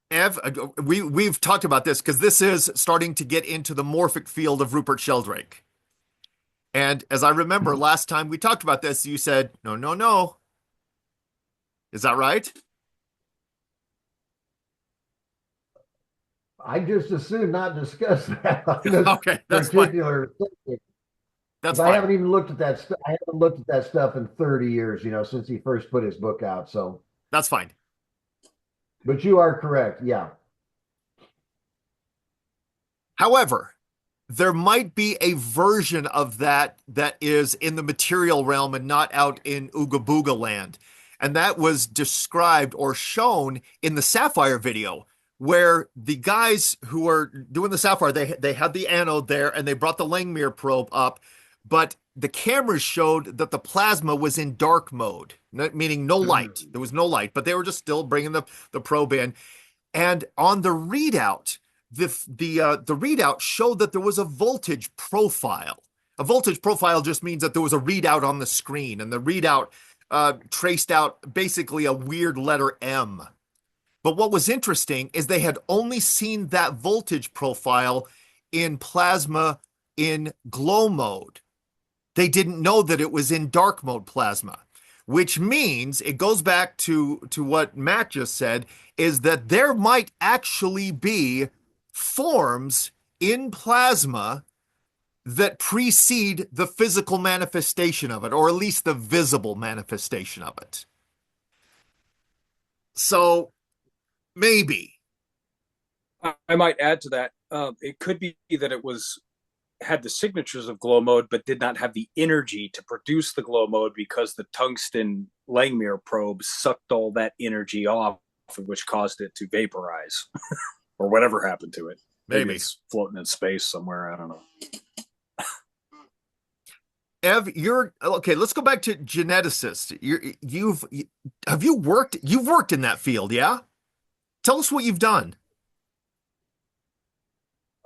Ev, we've talked about this because this is starting to get into the morphic field of Rupert Sheldrake. And as I remember last time we talked about this, you said, no. Is that right? I just assume not discuss that on this Okay, that's particular subject. That's I fine. haven't even looked at that. I haven't looked at that stuff in 30 years, since he first put his book out. So that's fine. But you are correct. Yeah. However, there might be a version of that is in the material realm and not out in Ooga Booga land. And that was described or shown in the Sapphire video, where the guys who were doing the Sapphire, they had the anode there and they brought the Langmuir probe up, but the cameras showed that the plasma was in dark mode, meaning no light. There was no light, but they were just still bringing the probe in. And on the readout, the readout showed that there was a voltage profile. A voltage profile just means that there was a readout on the screen, and the readout traced out basically a weird letter M. But what was interesting is they had only seen that voltage profile in plasma in glow mode. They didn't know that it was in dark mode plasma, which means it goes back to what Matt just said, is that there might actually be forms in plasma that precede the physical manifestation of it, or at least the visible manifestation of it. So maybe. I might add to that. It could be that it had the signatures of glow mode, but did not have the energy to produce the glow mode because the tungsten Langmuir probe sucked all that energy off, which caused it to vaporize or whatever happened to it. Maybe it's floating in space somewhere. I don't know. Ev, okay. Let's go back to geneticist. You've worked in that field, yeah? Tell us what you've done.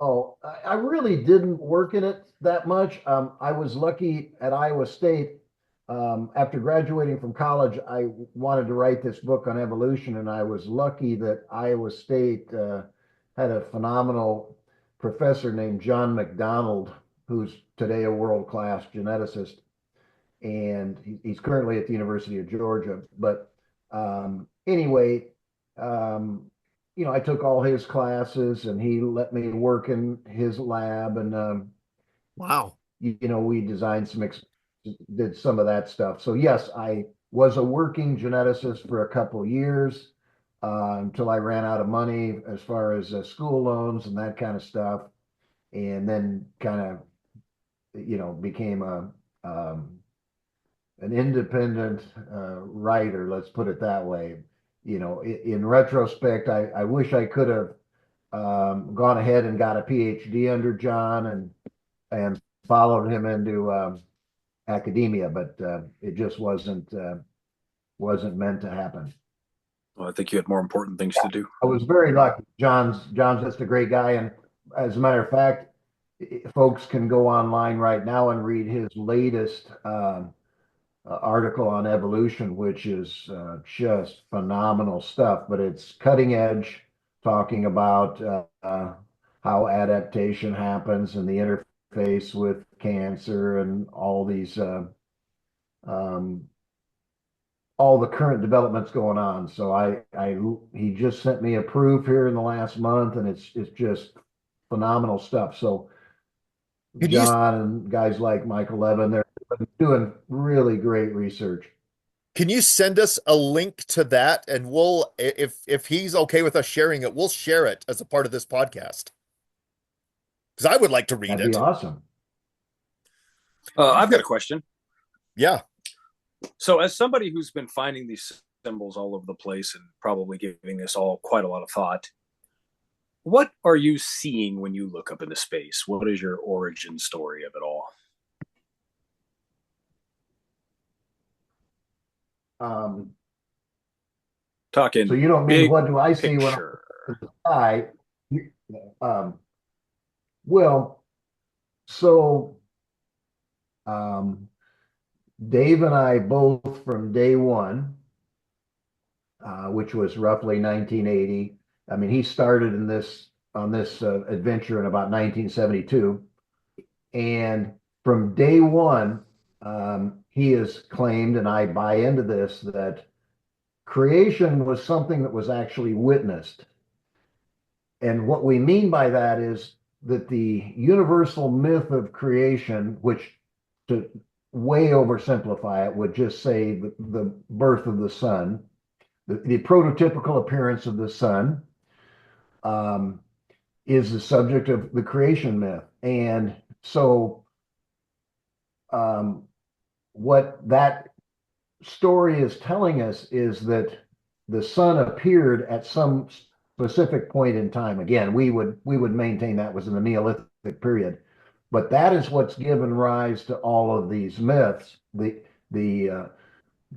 Oh, I really didn't work in it that much. I was lucky at Iowa State after graduating from college, I wanted to write this book on evolution, and I was lucky that Iowa State had a phenomenal professor named John McDonald, who's today a world-class geneticist, and he's currently at the University of Georgia. But anyway, I took all his classes, and he let me work in his lab, and Wow. we designed did some of that stuff. So yes, I was a working geneticist for a couple of years until I ran out of money as far as school loans and that kind of stuff, and then kind of became an independent writer. Let's put it that way. In retrospect, I wish I could have gone ahead and got a PhD under John and followed him into academia, but it just wasn't meant to happen. Well, I think you had more important things to do. I was very lucky. John's just a great guy, and as a matter of fact, folks can go online right now and read his latest article on evolution, which is just phenomenal stuff. But it's cutting edge, talking about how adaptation happens and the interface with cancer and all these all the current developments going on. So he just sent me a proof here in the last month, and it's just phenomenal stuff. So John and guys like Michael Levin, they're doing really great research. Can you send us a link to that? And we'll, if he's okay with us sharing it, we'll share it as a part of this podcast. Because I would like to read it. That'd be awesome. I've got a question. Yeah. So as somebody who's been finding these symbols all over the place and probably giving this all quite a lot of thought, what are you seeing when you look up into space? What is your origin story of it all? Talking. So you don't mean what do I see when I well, so Dave and I both from day one, which was roughly 1980. I mean, he started on this adventure in about 1972, and from day one, he has claimed, and I buy into this, that creation was something that was actually witnessed. And what we mean by that is that the universal myth of creation, which to way oversimplify it would just say the birth of the sun, the prototypical appearance of the sun, is the subject of the creation myth. And so what that story is telling us is that the sun appeared at some specific point in time. Again, we would maintain that was in the Neolithic period, but that is what's given rise to all of these myths. The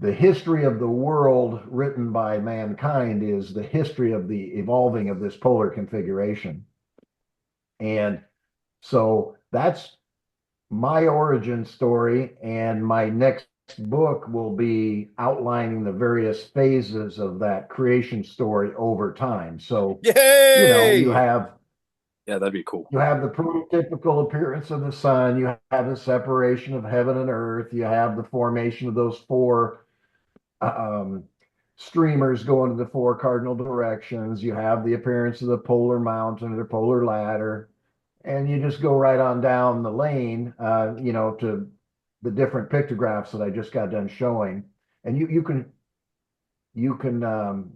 history of the world written by mankind is the history of the evolving of this polar configuration. And so that's my origin story, and my next book will be outlining the various phases of that creation story over time. So, Yay! You have that'd be cool. You have the prototypical appearance of the sun, you have the separation of heaven and earth, you have the formation of those four streamers going to the four cardinal directions, you have the appearance of the polar mountain or the polar ladder, and you just go right on down the lane, to the different pictographs that I just got done showing, and you can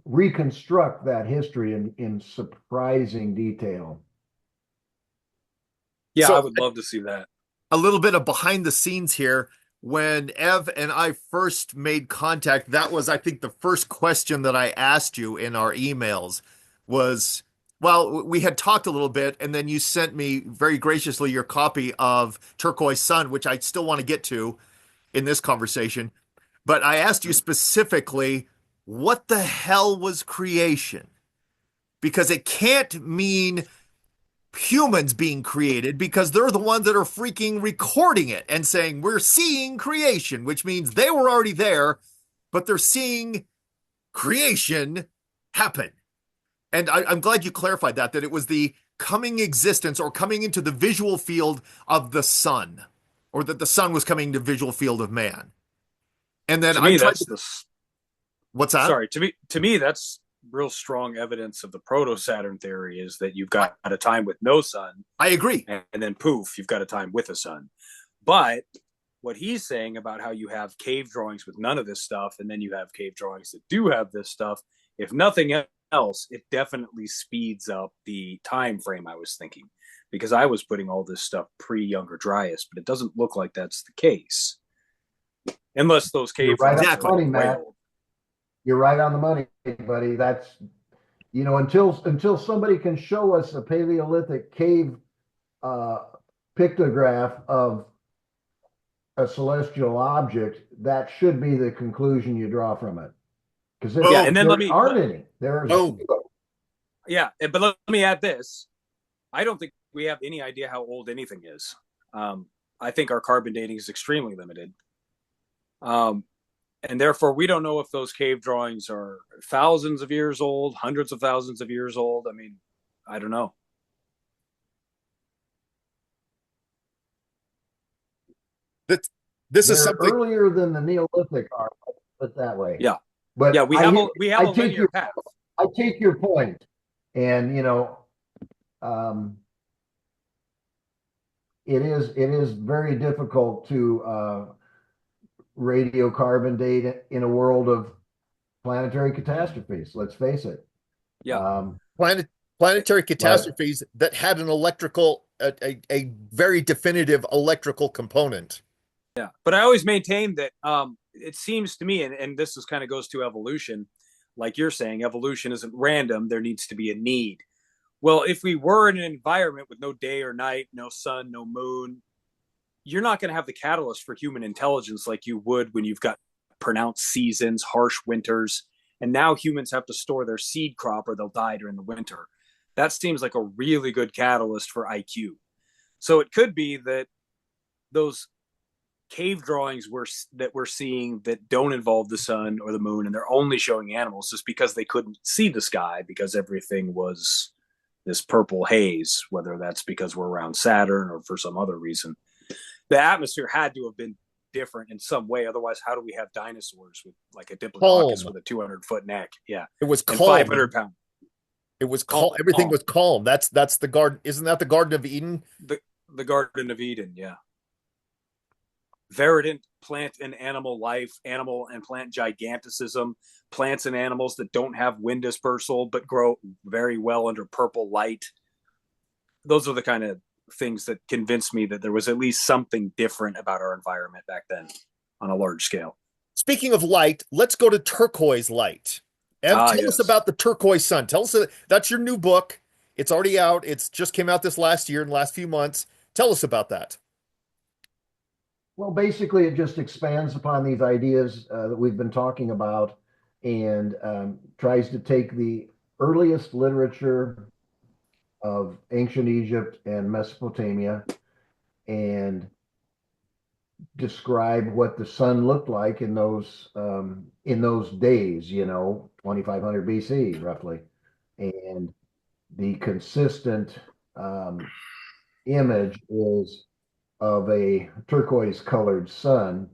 reconstruct that history in surprising detail. Yeah, So, I would love to see that. a little bit of behind the scenes here. When Ev and I first made contact, that was, I think, the first question that I asked you in our emails was, well, we had talked a little bit, and then you sent me very graciously your copy of Turquoise Sun, which I still want to get to in this conversation. But I asked you specifically, what the hell was creation? Because it can't mean humans being created because they're the ones that are freaking recording it and saying we're seeing creation, which means they were already there, but they're seeing creation happen. And I'm glad you clarified that it was the coming existence or coming into the visual field of the sun, or that the sun was coming to visual field of man. And then To me, I tried that's to, the what's that? sorry. To me, that's real strong evidence of the proto Saturn theory is that you've got a time with no sun, I agree. and then poof, you've got a time with a sun. But what he's saying about how you have cave drawings with none of this stuff, and then you have cave drawings that do have this stuff, if nothing else, it definitely speeds up the time frame I was thinking, because I was putting all this stuff pre-Younger Dryas, but it doesn't look like that's the case, unless those You're cave right drawings on Exactly. the money, are way Matt. old. You're right on the money, buddy. That's, until somebody can show us a Paleolithic cave pictograph of a celestial object, that should be the conclusion you draw from it. Because Yeah, and then there let me aren't any. There's yeah, but let me add this. I don't think we have any idea how old anything is. I think our carbon dating is extremely limited. And therefore, we don't know if those cave drawings are thousands of years old, hundreds of thousands of years old. I mean, I don't know. This is they're something. earlier than the Neolithic are, put it that way. Yeah, But yeah, we I have hear- a I take linear your path. I take your point, and um, it is very difficult to radiocarbon date in a world of planetary catastrophes. Let's face it. Yeah. Planetary catastrophes that had an electrical, a very definitive electrical component. Yeah, but I always maintain that it seems to me, and this is kind of goes to evolution, like you're saying, evolution isn't random. There needs to be a need. Well, if we were in an environment with no day or night, no sun, no moon, you're not going to have the catalyst for human intelligence like you would when you've got pronounced seasons, harsh winters, and now humans have to store their seed crop or they'll die during the winter. That seems like a really good catalyst for IQ. So it could be that those cave drawings that we're seeing that don't involve the sun or the moon, and they're only showing animals just because they couldn't see the sky because everything was this purple haze, whether that's because we're around Saturn or for some other reason. The atmosphere had to have been different in some way. Otherwise, how do we have dinosaurs with like a diplodocus with a 200-foot neck? Yeah. It was and calm. 500-pound. It was calm. Everything was calm. That's the garden. Isn't that the Garden of Eden? The Garden of Eden, yeah. Verdant plant and animal life, animal and plant giganticism, plants and animals that don't have wind dispersal but grow very well under purple light. Those are the kind of things that convinced me that there was at least something different about our environment back then on a large scale. Speaking of light, let's go to turquoise light. Ev, tell us about the turquoise sun. Tell us that's your new book. It's already out. It's just came out this last year, in the last few months. Tell us about that. Well, basically, it just expands upon these ideas that we've been talking about, and tries to take the earliest literature of ancient Egypt and Mesopotamia and describe what the sun looked like in those days, 2500 BC roughly, and the consistent image is of a turquoise colored sun,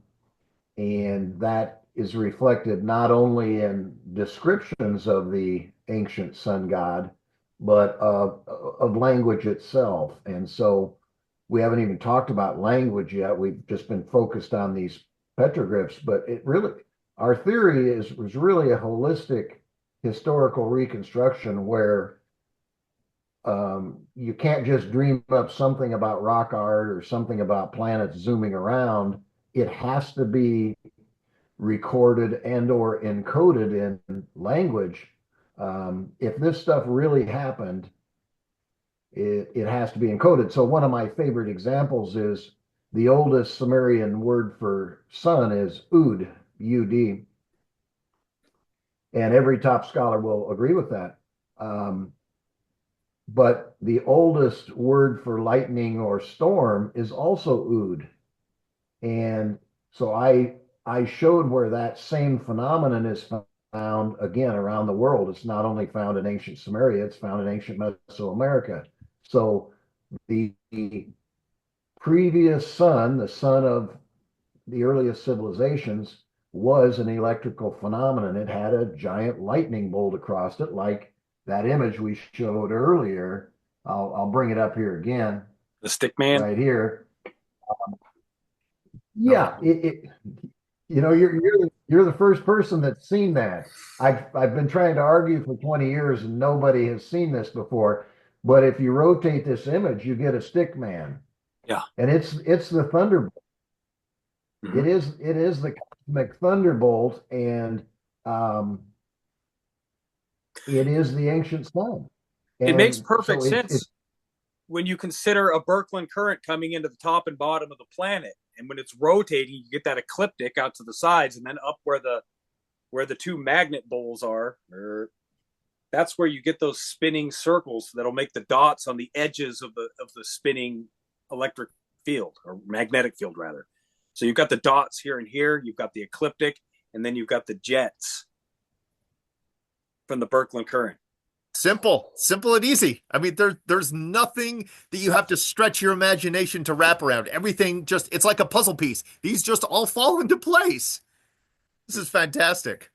and that is reflected not only in descriptions of the ancient sun god, but of language itself. And so we haven't even talked about language yet. We've just been focused on these petroglyphs, but our theory was really a holistic historical reconstruction where you can't just dream up something about rock art or something about planets zooming around. It has to be recorded and or encoded in language. If this stuff really happened, it has to be encoded. So one of my favorite examples is the oldest Sumerian word for sun is Ud, U-D. And every top scholar will agree with that. but the oldest word for lightning or storm is also ood. And so I showed where that same phenomenon is found again around the world. It's not only found in ancient Sumeria, it's found in ancient Mesoamerica. So the previous sun, the sun of the earliest civilizations, was an electrical phenomenon. It had a giant lightning bolt across it, like that image we showed earlier. I'll bring it up here again. The stick man? Right here. Yeah, you're the first person that's seen that. I've been trying to argue for 20 years and nobody has seen this before. But if you rotate this image, you get a stick man. Yeah. And it's the thunderbolt. Mhm. It is the cosmic thunderbolt, and it is the ancient sun. It And makes perfect so sense when you consider a Birkeland current coming into the top and bottom of the planet. And when it's rotating, you get that ecliptic out to the sides, and then up where the two magnet bowls are, that's where you get those spinning circles that'll make the dots on the edges of the spinning electric field, or magnetic field rather. So you've got the dots here and here, you've got the ecliptic, and then you've got the jets from the Birkeland current. Simple and easy. I mean, there's nothing that you have to stretch your imagination to wrap around. Everything just, it's like a puzzle piece. These just all fall into place. This is fantastic.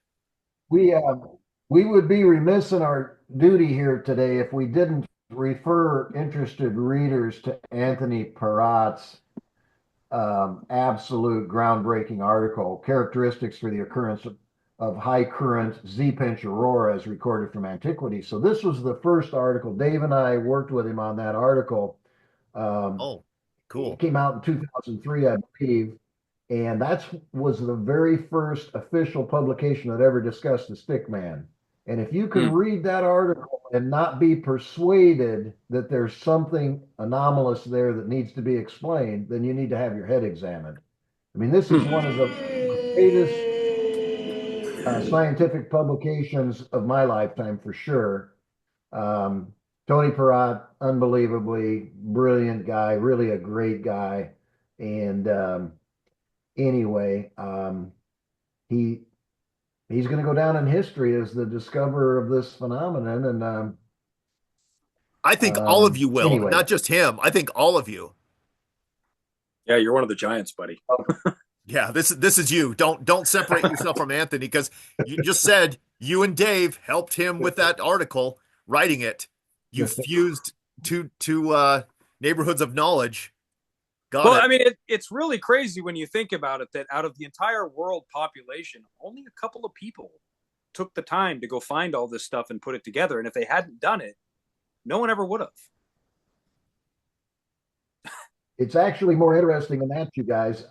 we would be remiss in our duty here today if we didn't refer interested readers to Anthony Perrot's absolute groundbreaking article, Characteristics for the Occurrence of High Current Z-pinch Aurora as Recorded from Antiquity. So this was the first article. Dave and I worked with him on that article. Oh, cool. It came out in 2003, I believe. And that was the very first official publication that ever discussed the stick man. And if you can read that article and not be persuaded that there's something anomalous there that needs to be explained, then you need to have your head examined. I mean, this is one of the greatest scientific publications of my lifetime for sure. Tony Perrott, unbelievably brilliant guy, really a great guy. And anyway, he's going to go down in history as the discoverer of this phenomenon. And I think all of you will, anyway. not just him. I think all of you. Yeah, you're one of the giants, buddy. Yeah, this is you. Don't separate yourself from Anthony, because you just said you and Dave helped him with that article, writing it. You fused two neighborhoods of knowledge. Got Well, it. I mean, it's really crazy when you think about it, that out of the entire world population, only a couple of people took the time to go find all this stuff and put it together. And if they hadn't done it, no one ever would have. It's actually more interesting than that, you guys.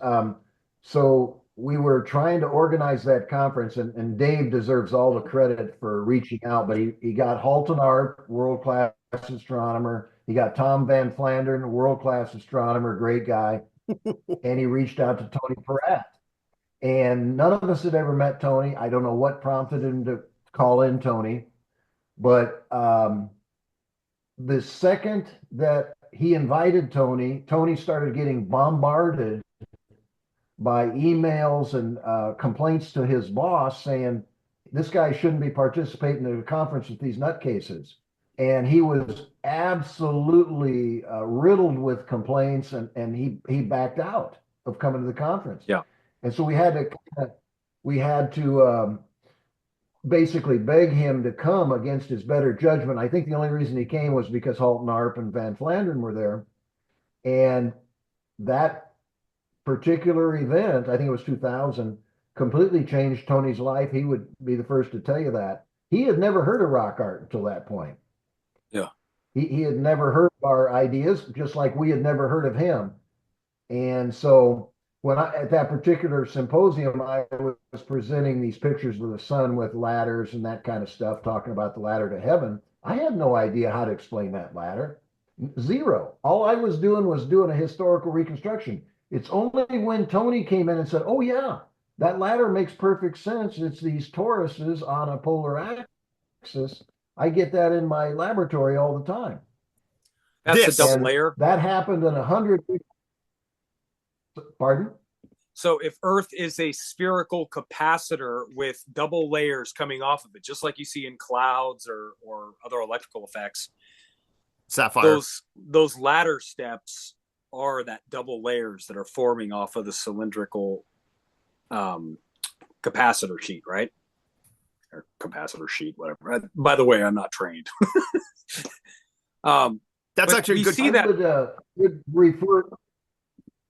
So we were trying to organize that conference, and Dave deserves all the credit for reaching out, but he got Halton Arp, world-class astronomer. He got Tom Van Flandern, world-class astronomer, great guy. And he reached out to Tony Perrott. And none of us had ever met Tony. I don't know what prompted him to call in Tony, but the second that he invited Tony started getting bombarded by emails and complaints to his boss saying, this guy shouldn't be participating in a conference with these nutcases. And he was absolutely riddled with complaints, and he backed out of coming to the conference. Yeah. And so we had to basically beg him to come against his better judgment. I think the only reason he came was because Halton Arp and Van Flandern were there. And that particular event, I think it was 2000, completely changed Tony's life. He would be the first to tell you that. He had never heard of rock art until that point. Yeah. He had never heard of our ideas, just like we had never heard of him. And so at that particular symposium, I was presenting these pictures of the sun with ladders and that kind of stuff, talking about the ladder to heaven. I had no idea how to explain that ladder. Zero. All I was doing a historical reconstruction. It's only when Tony came in and said, oh yeah, that ladder makes perfect sense. It's these toruses on a polar axis. I get that in my laboratory all the time. That's This. a double And layer. that happened in 100. Pardon? So if Earth is a spherical capacitor with double layers coming off of it, just like you see in clouds or other electrical effects, Sapphire. those latter steps are that double layers that are forming off of the cylindrical capacitor sheet, right? Or capacitor sheet, whatever. By the way, I'm not trained. That's actually a good. See that.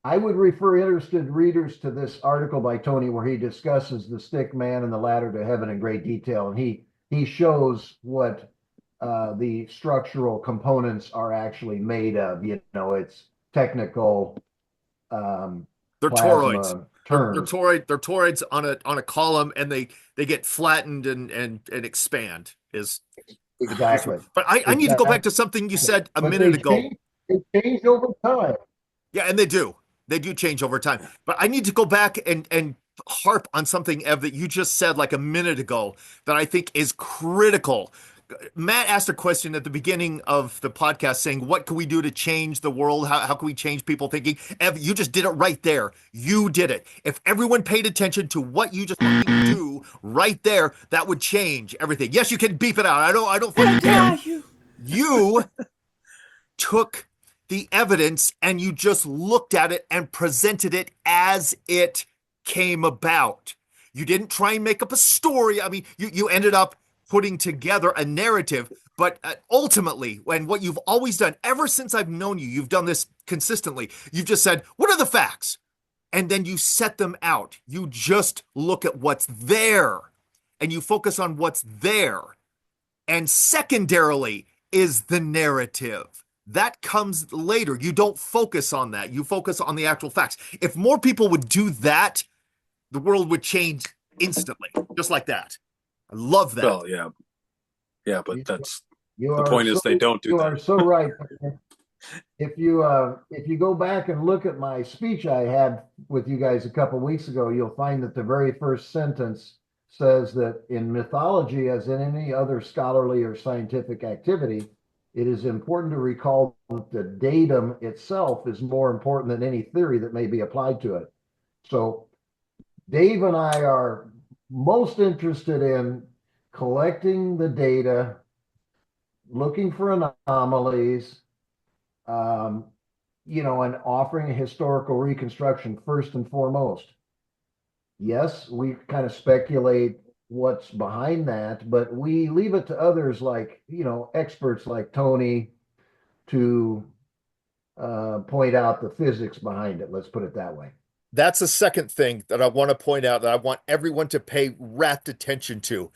I would refer interested readers to this article by Tony where he discusses the stick man and the ladder to heaven in great detail, and he shows what the structural components are actually made of. It's technical. They're plasma toroids. terms. They're toroids on a column, and they get flattened and expand. Exactly. But I need to go back to something you said a minute ago. They change over time. Yeah, and they do. They do change over time. But I need to go back and harp on something, Ev, that you just said like a minute ago that I think is critical. Matt asked a question at the beginning of the podcast saying, what can we do to change the world? How can we change people thinking? Ev, you just did it right there. You did it. If everyone paid attention to what you just do right there, that would change everything. Yes, you can beep it out. I don't fucking care. You took the evidence and you just looked at it and presented it as it came about. You didn't try and make up a story. I mean, you ended up putting together a narrative, but ultimately, when what you've always done ever since I've known you, you've done this consistently. You've just said, what are the facts? And then you set them out. You just look at what's there and you focus on what's there. And secondarily is the narrative. That comes later. You don't focus on that. You focus on the actual facts. If more people would do that, the world would change instantly, just like that. I love that. Oh, yeah. Yeah, but the point is they don't do you that. You are so right. If you go back and look at my speech I had with you guys a couple of weeks ago, you'll find that the very first sentence says that in mythology, as in any other scholarly or scientific activity, it is important to recall that the datum itself is more important than any theory that may be applied to it. So Dave and I are most interested in collecting the data, looking for anomalies, and offering a historical reconstruction first and foremost. Yes, we kind of speculate what's behind that, but we leave it to others like, experts like Tony to point out the physics behind it. Let's put it that way. That's the second thing that I want to point out that I want everyone to pay rapt attention to.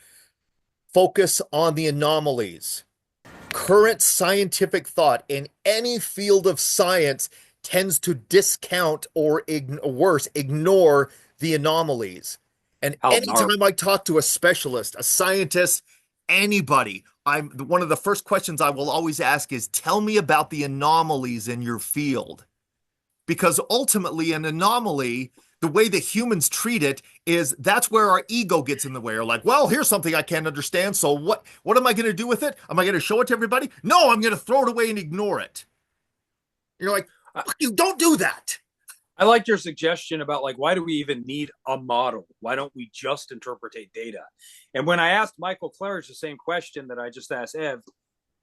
Focus on the anomalies. Current scientific thought in any field of science tends to discount or ignore the anomalies. And anytime I talk to a specialist, a scientist, anybody, one of the first questions I will always ask is, tell me about the anomalies in your field. Because ultimately an anomaly, the way that humans treat it is that's where our ego gets in the way. Or like, well, here's something I can't understand. So what am I going to do with it? Am I going to show it to everybody? No, I'm going to throw it away and ignore it. You're like, fuck you, don't do that. I liked your suggestion about why do we even need a model? Why don't we just interpretate data? And when I asked Michael Claridge the same question that I just asked Ev,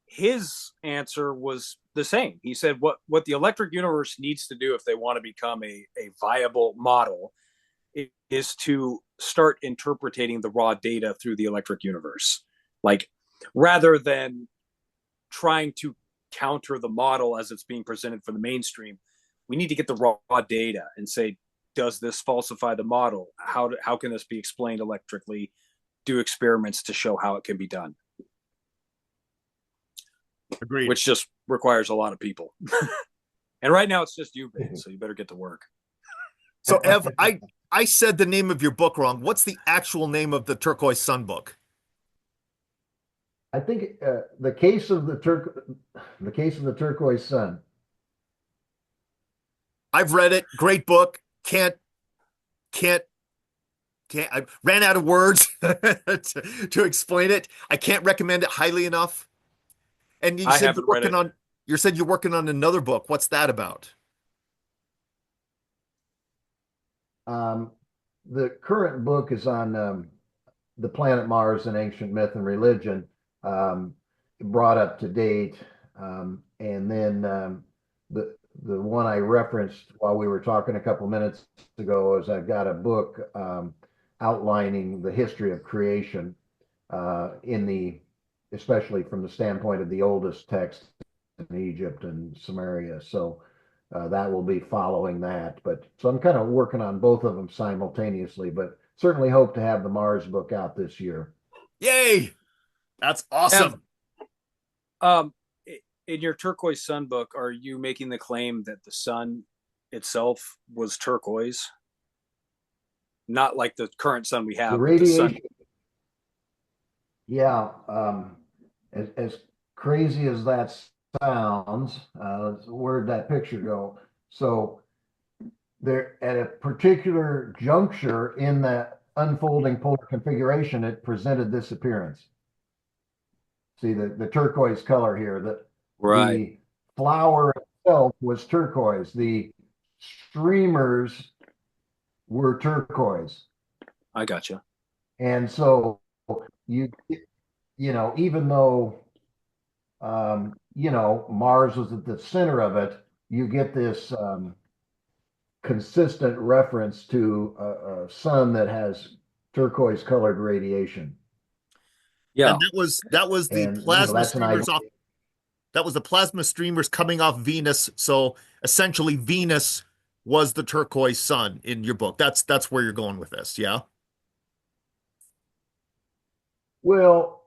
his answer was the same. He said what the electric universe needs to do if they want to become a viable model is to start interpreting the raw data through the electric universe. Rather than trying to counter the model as it's being presented for the mainstream, we need to get the raw data and say, does this falsify the model? How can this be explained electrically? Do experiments to show how it can be done. Agreed. Which just requires a lot of people. And right now it's just you, Ben, so you better get to work. So Ev, I said the name of your book wrong. What's the actual name of the Turquoise Sun book? I think the case of the Turquoise Sun. I've read it. Great book. Can't. I ran out of words to explain it. I can't recommend it highly enough. And you said you're working on. You said you're working on another book. What's that about? The current book is on the planet Mars and ancient myth and religion, brought up to date. And then the one I referenced while we were talking a couple minutes ago is I've got a book outlining the history of creation especially from the standpoint of the oldest text in Egypt and Samaria. So that will be following that. But so I'm kind of working on both of them simultaneously, but certainly hope to have the Mars book out this year. Yay! That's awesome. In your Turquoise Sun book, are you making the claim that the sun itself was turquoise? Not like the current sun we have. The radiation. The sun... Yeah. As crazy as that sounds, where'd that picture go? So there, at a particular juncture in that unfolding polar configuration, it presented this appearance. See the turquoise color here. The flower itself was turquoise. The streamers were turquoise. I gotcha. And so even though Mars was at the center of it, you get this consistent reference to a sun that has turquoise colored radiation. Yeah, and that was the plasma streamers off. That was the plasma streamers coming off Venus. So essentially, Venus was the turquoise sun in your book. That's where you're going with this, yeah? Well,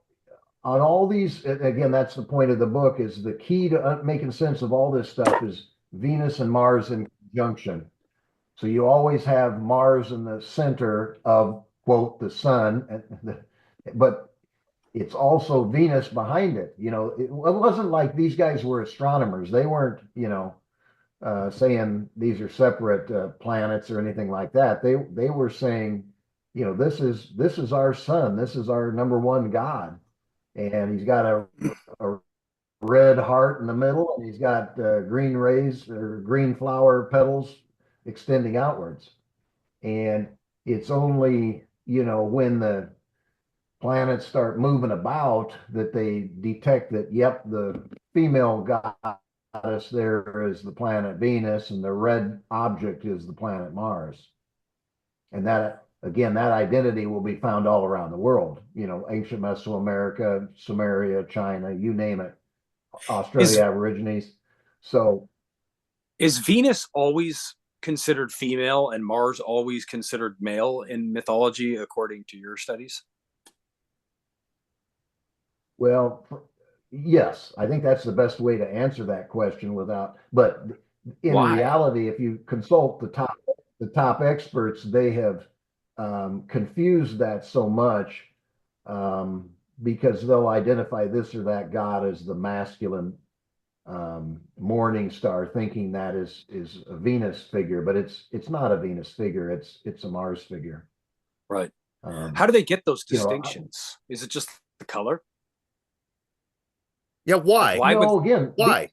on all these, again, that's the point of the book, is the key to making sense of all this stuff is Venus and Mars in conjunction. So you always have Mars in the center of, quote, the sun, but it's also Venus behind it. It wasn't like these guys were astronomers. They weren't, saying these are separate planets or anything like that. They were saying, this is our sun. This is our number one God. And he's got a red heart in the middle, and he's got green rays or green flower petals extending outwards. And it's only, when the planets start moving about that they detect that, yep, the female goddess there is the planet Venus, and the red object is the planet Mars. And that, again, that identity will be found all around the world, ancient Mesoamerica, Samaria, China, you name it, Australia, Aborigines. So is Venus always considered female and Mars always considered male in mythology, according to your studies? Well, yes, I think that's the best way to answer that question but in reality, if you consult the top experts, they have confused that so much because they'll identify this or that god as the masculine morning star, thinking that is a Venus figure, but it's not a Venus figure. It's a Mars figure. Right. How do they get those distinctions? Is it just the color? Yeah. Why? Why?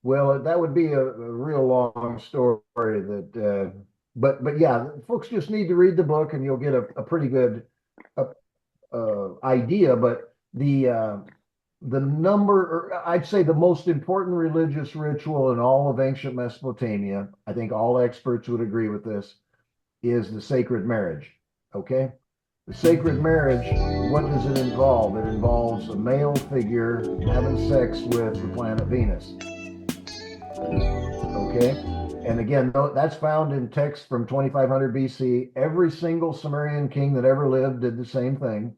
Well, that would be a real long story that, but yeah, folks just need to read the book and you'll get a pretty good idea. But the number, or I'd say the most important religious ritual in all of ancient Mesopotamia, I think all experts would agree with this, is the sacred marriage. Okay? The sacred marriage, what does it involve? It involves a male figure having sex with the planet Venus. Okay? And again, that's found in texts from 2500 BC. Every single Sumerian king that ever lived did the same thing.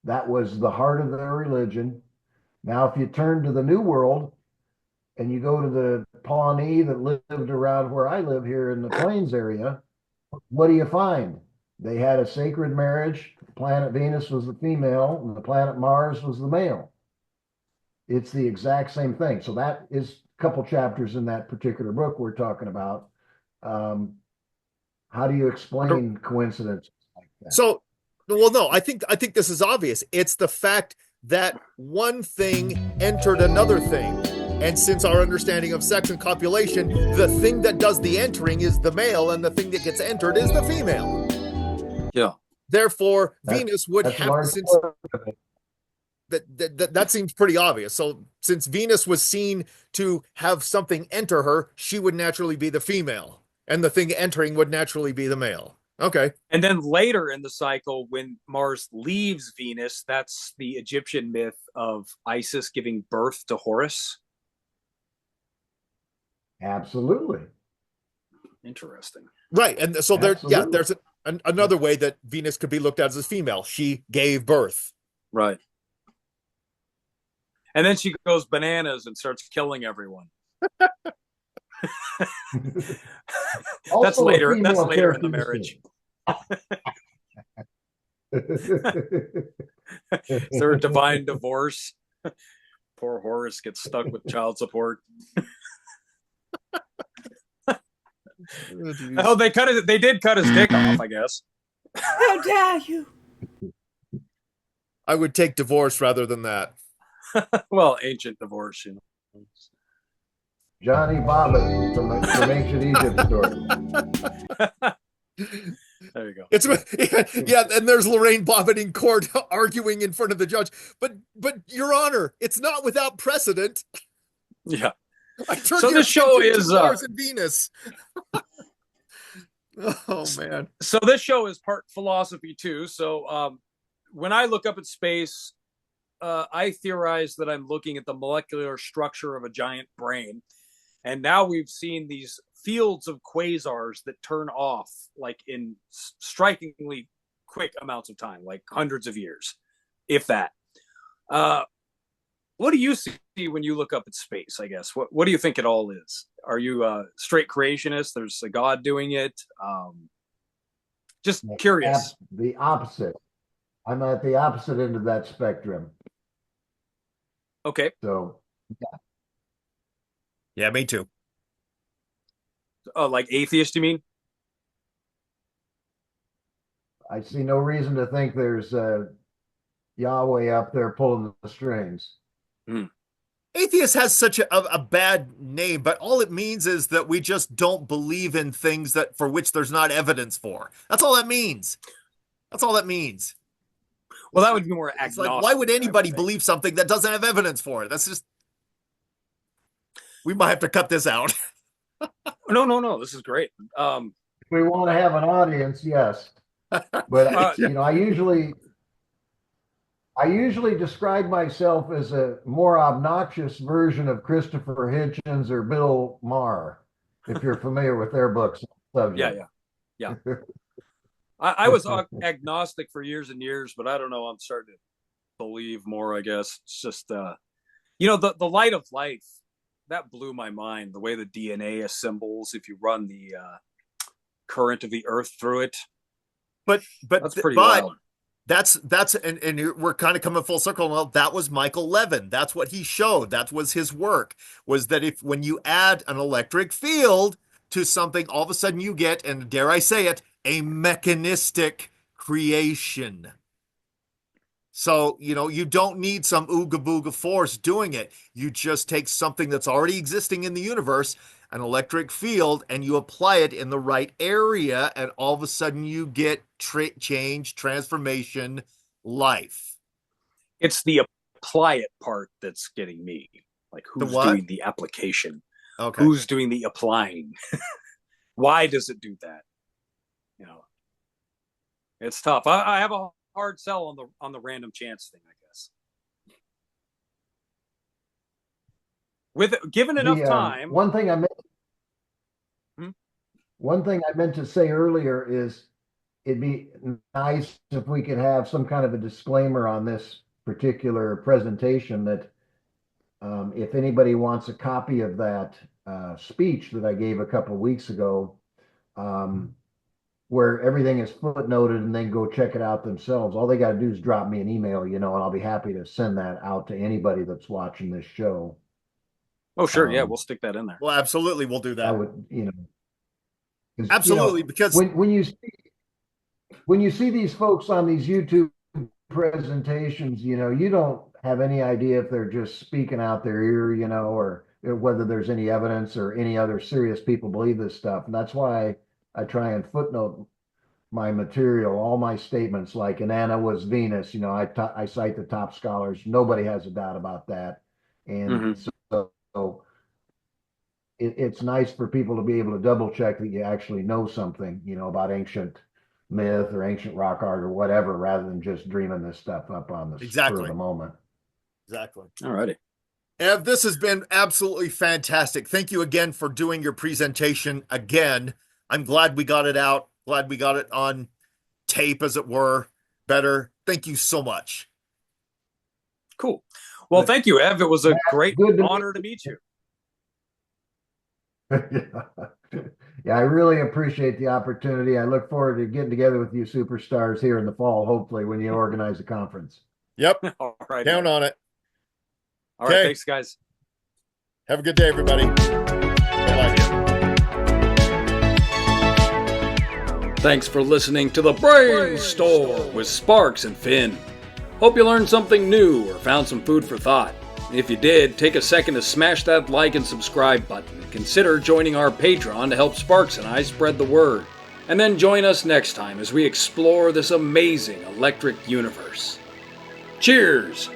That was the heart of their religion. Now, if you turn to the New World and you go to the Pawnee that lived around where I live here in the Plains area, what do you find? They had a sacred marriage. The planet Venus was the female, and the planet Mars was the male. It's the exact same thing. So that is a couple chapters in that particular book we're talking about. How do you explain coincidences like that? So, well, no, I think this is obvious. It's the fact that one thing entered another thing. And since our understanding of sex and copulation, the thing that does the entering is the male, and the thing that gets entered is the female. Yeah. Therefore, Venus would That's have, large. since that seems pretty obvious. So since Venus was seen to have something enter her, she would naturally be the female, and the thing entering would naturally be the male. Okay. And then later in the cycle, when Mars leaves Venus, that's the Egyptian myth of Isis giving birth to Horus. Absolutely. Interesting. Right. And so Absolutely. there's another way that Venus could be looked at as female. She gave birth. Right. And then she goes bananas and starts killing everyone. That's later. That's later in the marriage. Is there a divine divorce? Poor Horus gets stuck with child support. Oh, they cut it. They did cut his dick off, I guess. How dare you? I would take divorce rather than that. Well, ancient divorce, you know. Johnny Bobbitt from ancient Egypt story. There you go. It's and there's Lorraine Bobbitt in court arguing in front of the judge. But Your Honor, it's not without precedent. Yeah. So this show is Mars and Venus. Oh man. So this show is part philosophy too. So when I look up at space, I theorize that I'm looking at the molecular structure of a giant brain. And now we've seen these fields of quasars that turn off like in strikingly quick amounts of time, like hundreds of years, if that. What do you see when you look up at space, I guess? What do you think it all is? Are you a straight creationist? There's a God doing it? Just curious. The opposite. I'm at the opposite end of that spectrum. Okay. So, Yeah, me too. Like atheist, you mean? I see no reason to think there's Yahweh up there pulling the strings. Atheist has such a bad name, but all it means is that we just don't believe in things that for which there's not evidence for. That's all that means. That's all that means. Well, that would be more agnostic. It's like, why would anybody believe something that doesn't have evidence for it? That's just. We might have to cut this out. No. This is great. If we want to have an audience, yes. But I usually describe myself as a more obnoxious version of Christopher Hitchens or Bill Maher, if you're familiar with their books. Yeah. I was agnostic for years and years, but I don't know. I'm starting to believe more, I guess. It's just, the light of life, that blew my mind. The way the DNA assembles, if you run the current of the earth through it. But that's pretty wild. That's and we're kind of coming full circle. Well, that was Michael Levin. That's what he showed. That was his work, was that when you add an electric field to something, all of a sudden you get, and dare I say it, a mechanistic creation. So, you don't need some ooga booga force doing it. You just take something that's already existing in the universe, an electric field, and you apply it in the right area, and all of a sudden you get change, transformation, life. It's the apply it part that's getting me. Like, who's doing the application? Okay. Who's doing the applying? Why does it do that? It's tough. I have a hard sell on the random chance thing, I guess. With given enough time. One thing I meant to say earlier is it'd be nice if we could have some kind of a disclaimer on this particular presentation that if anybody wants a copy of that speech that I gave a couple of weeks ago, where everything is footnoted, and then go check it out themselves. All they got to do is drop me an email, and I'll be happy to send that out to anybody that's watching this show. Oh, sure. Yeah, we'll stick that in there. Well, absolutely. We'll do that. I would, absolutely, because when you see these folks on these YouTube presentations, you don't have any idea if they're just speaking out their ear, or whether there's any evidence or any other serious people believe this stuff. And that's why I try and footnote my material, all my statements, like Inanna was Venus. I cite the top scholars. Nobody has a doubt about that. And so it's nice for people to be able to double check that you actually know something, about ancient myth or ancient rock art or whatever, rather than just dreaming this stuff up on the spur of the moment. Exactly. All righty. Ev, this has been absolutely fantastic. Thank you again for doing your presentation again. I'm glad we got it out. Glad we got it on tape, as it were, better. Thank you so much. Cool. Well, thank you, Ev. It was a great honor to meet you. Yeah, I really appreciate the opportunity. I look forward to getting together with you superstars here in the fall, hopefully, when you organize a conference. Yep. All right. Count on it. All right. Thanks, guys. Have a good day, everybody. Thanks for listening to the Brainstorm with Sparks and Finn. Hope you learned something new or found some food for thought. If you did, take a second to smash that like and subscribe button. Consider joining our Patreon to help Sparks and I spread the word. And then join us next time as we explore this amazing electric universe. Cheers!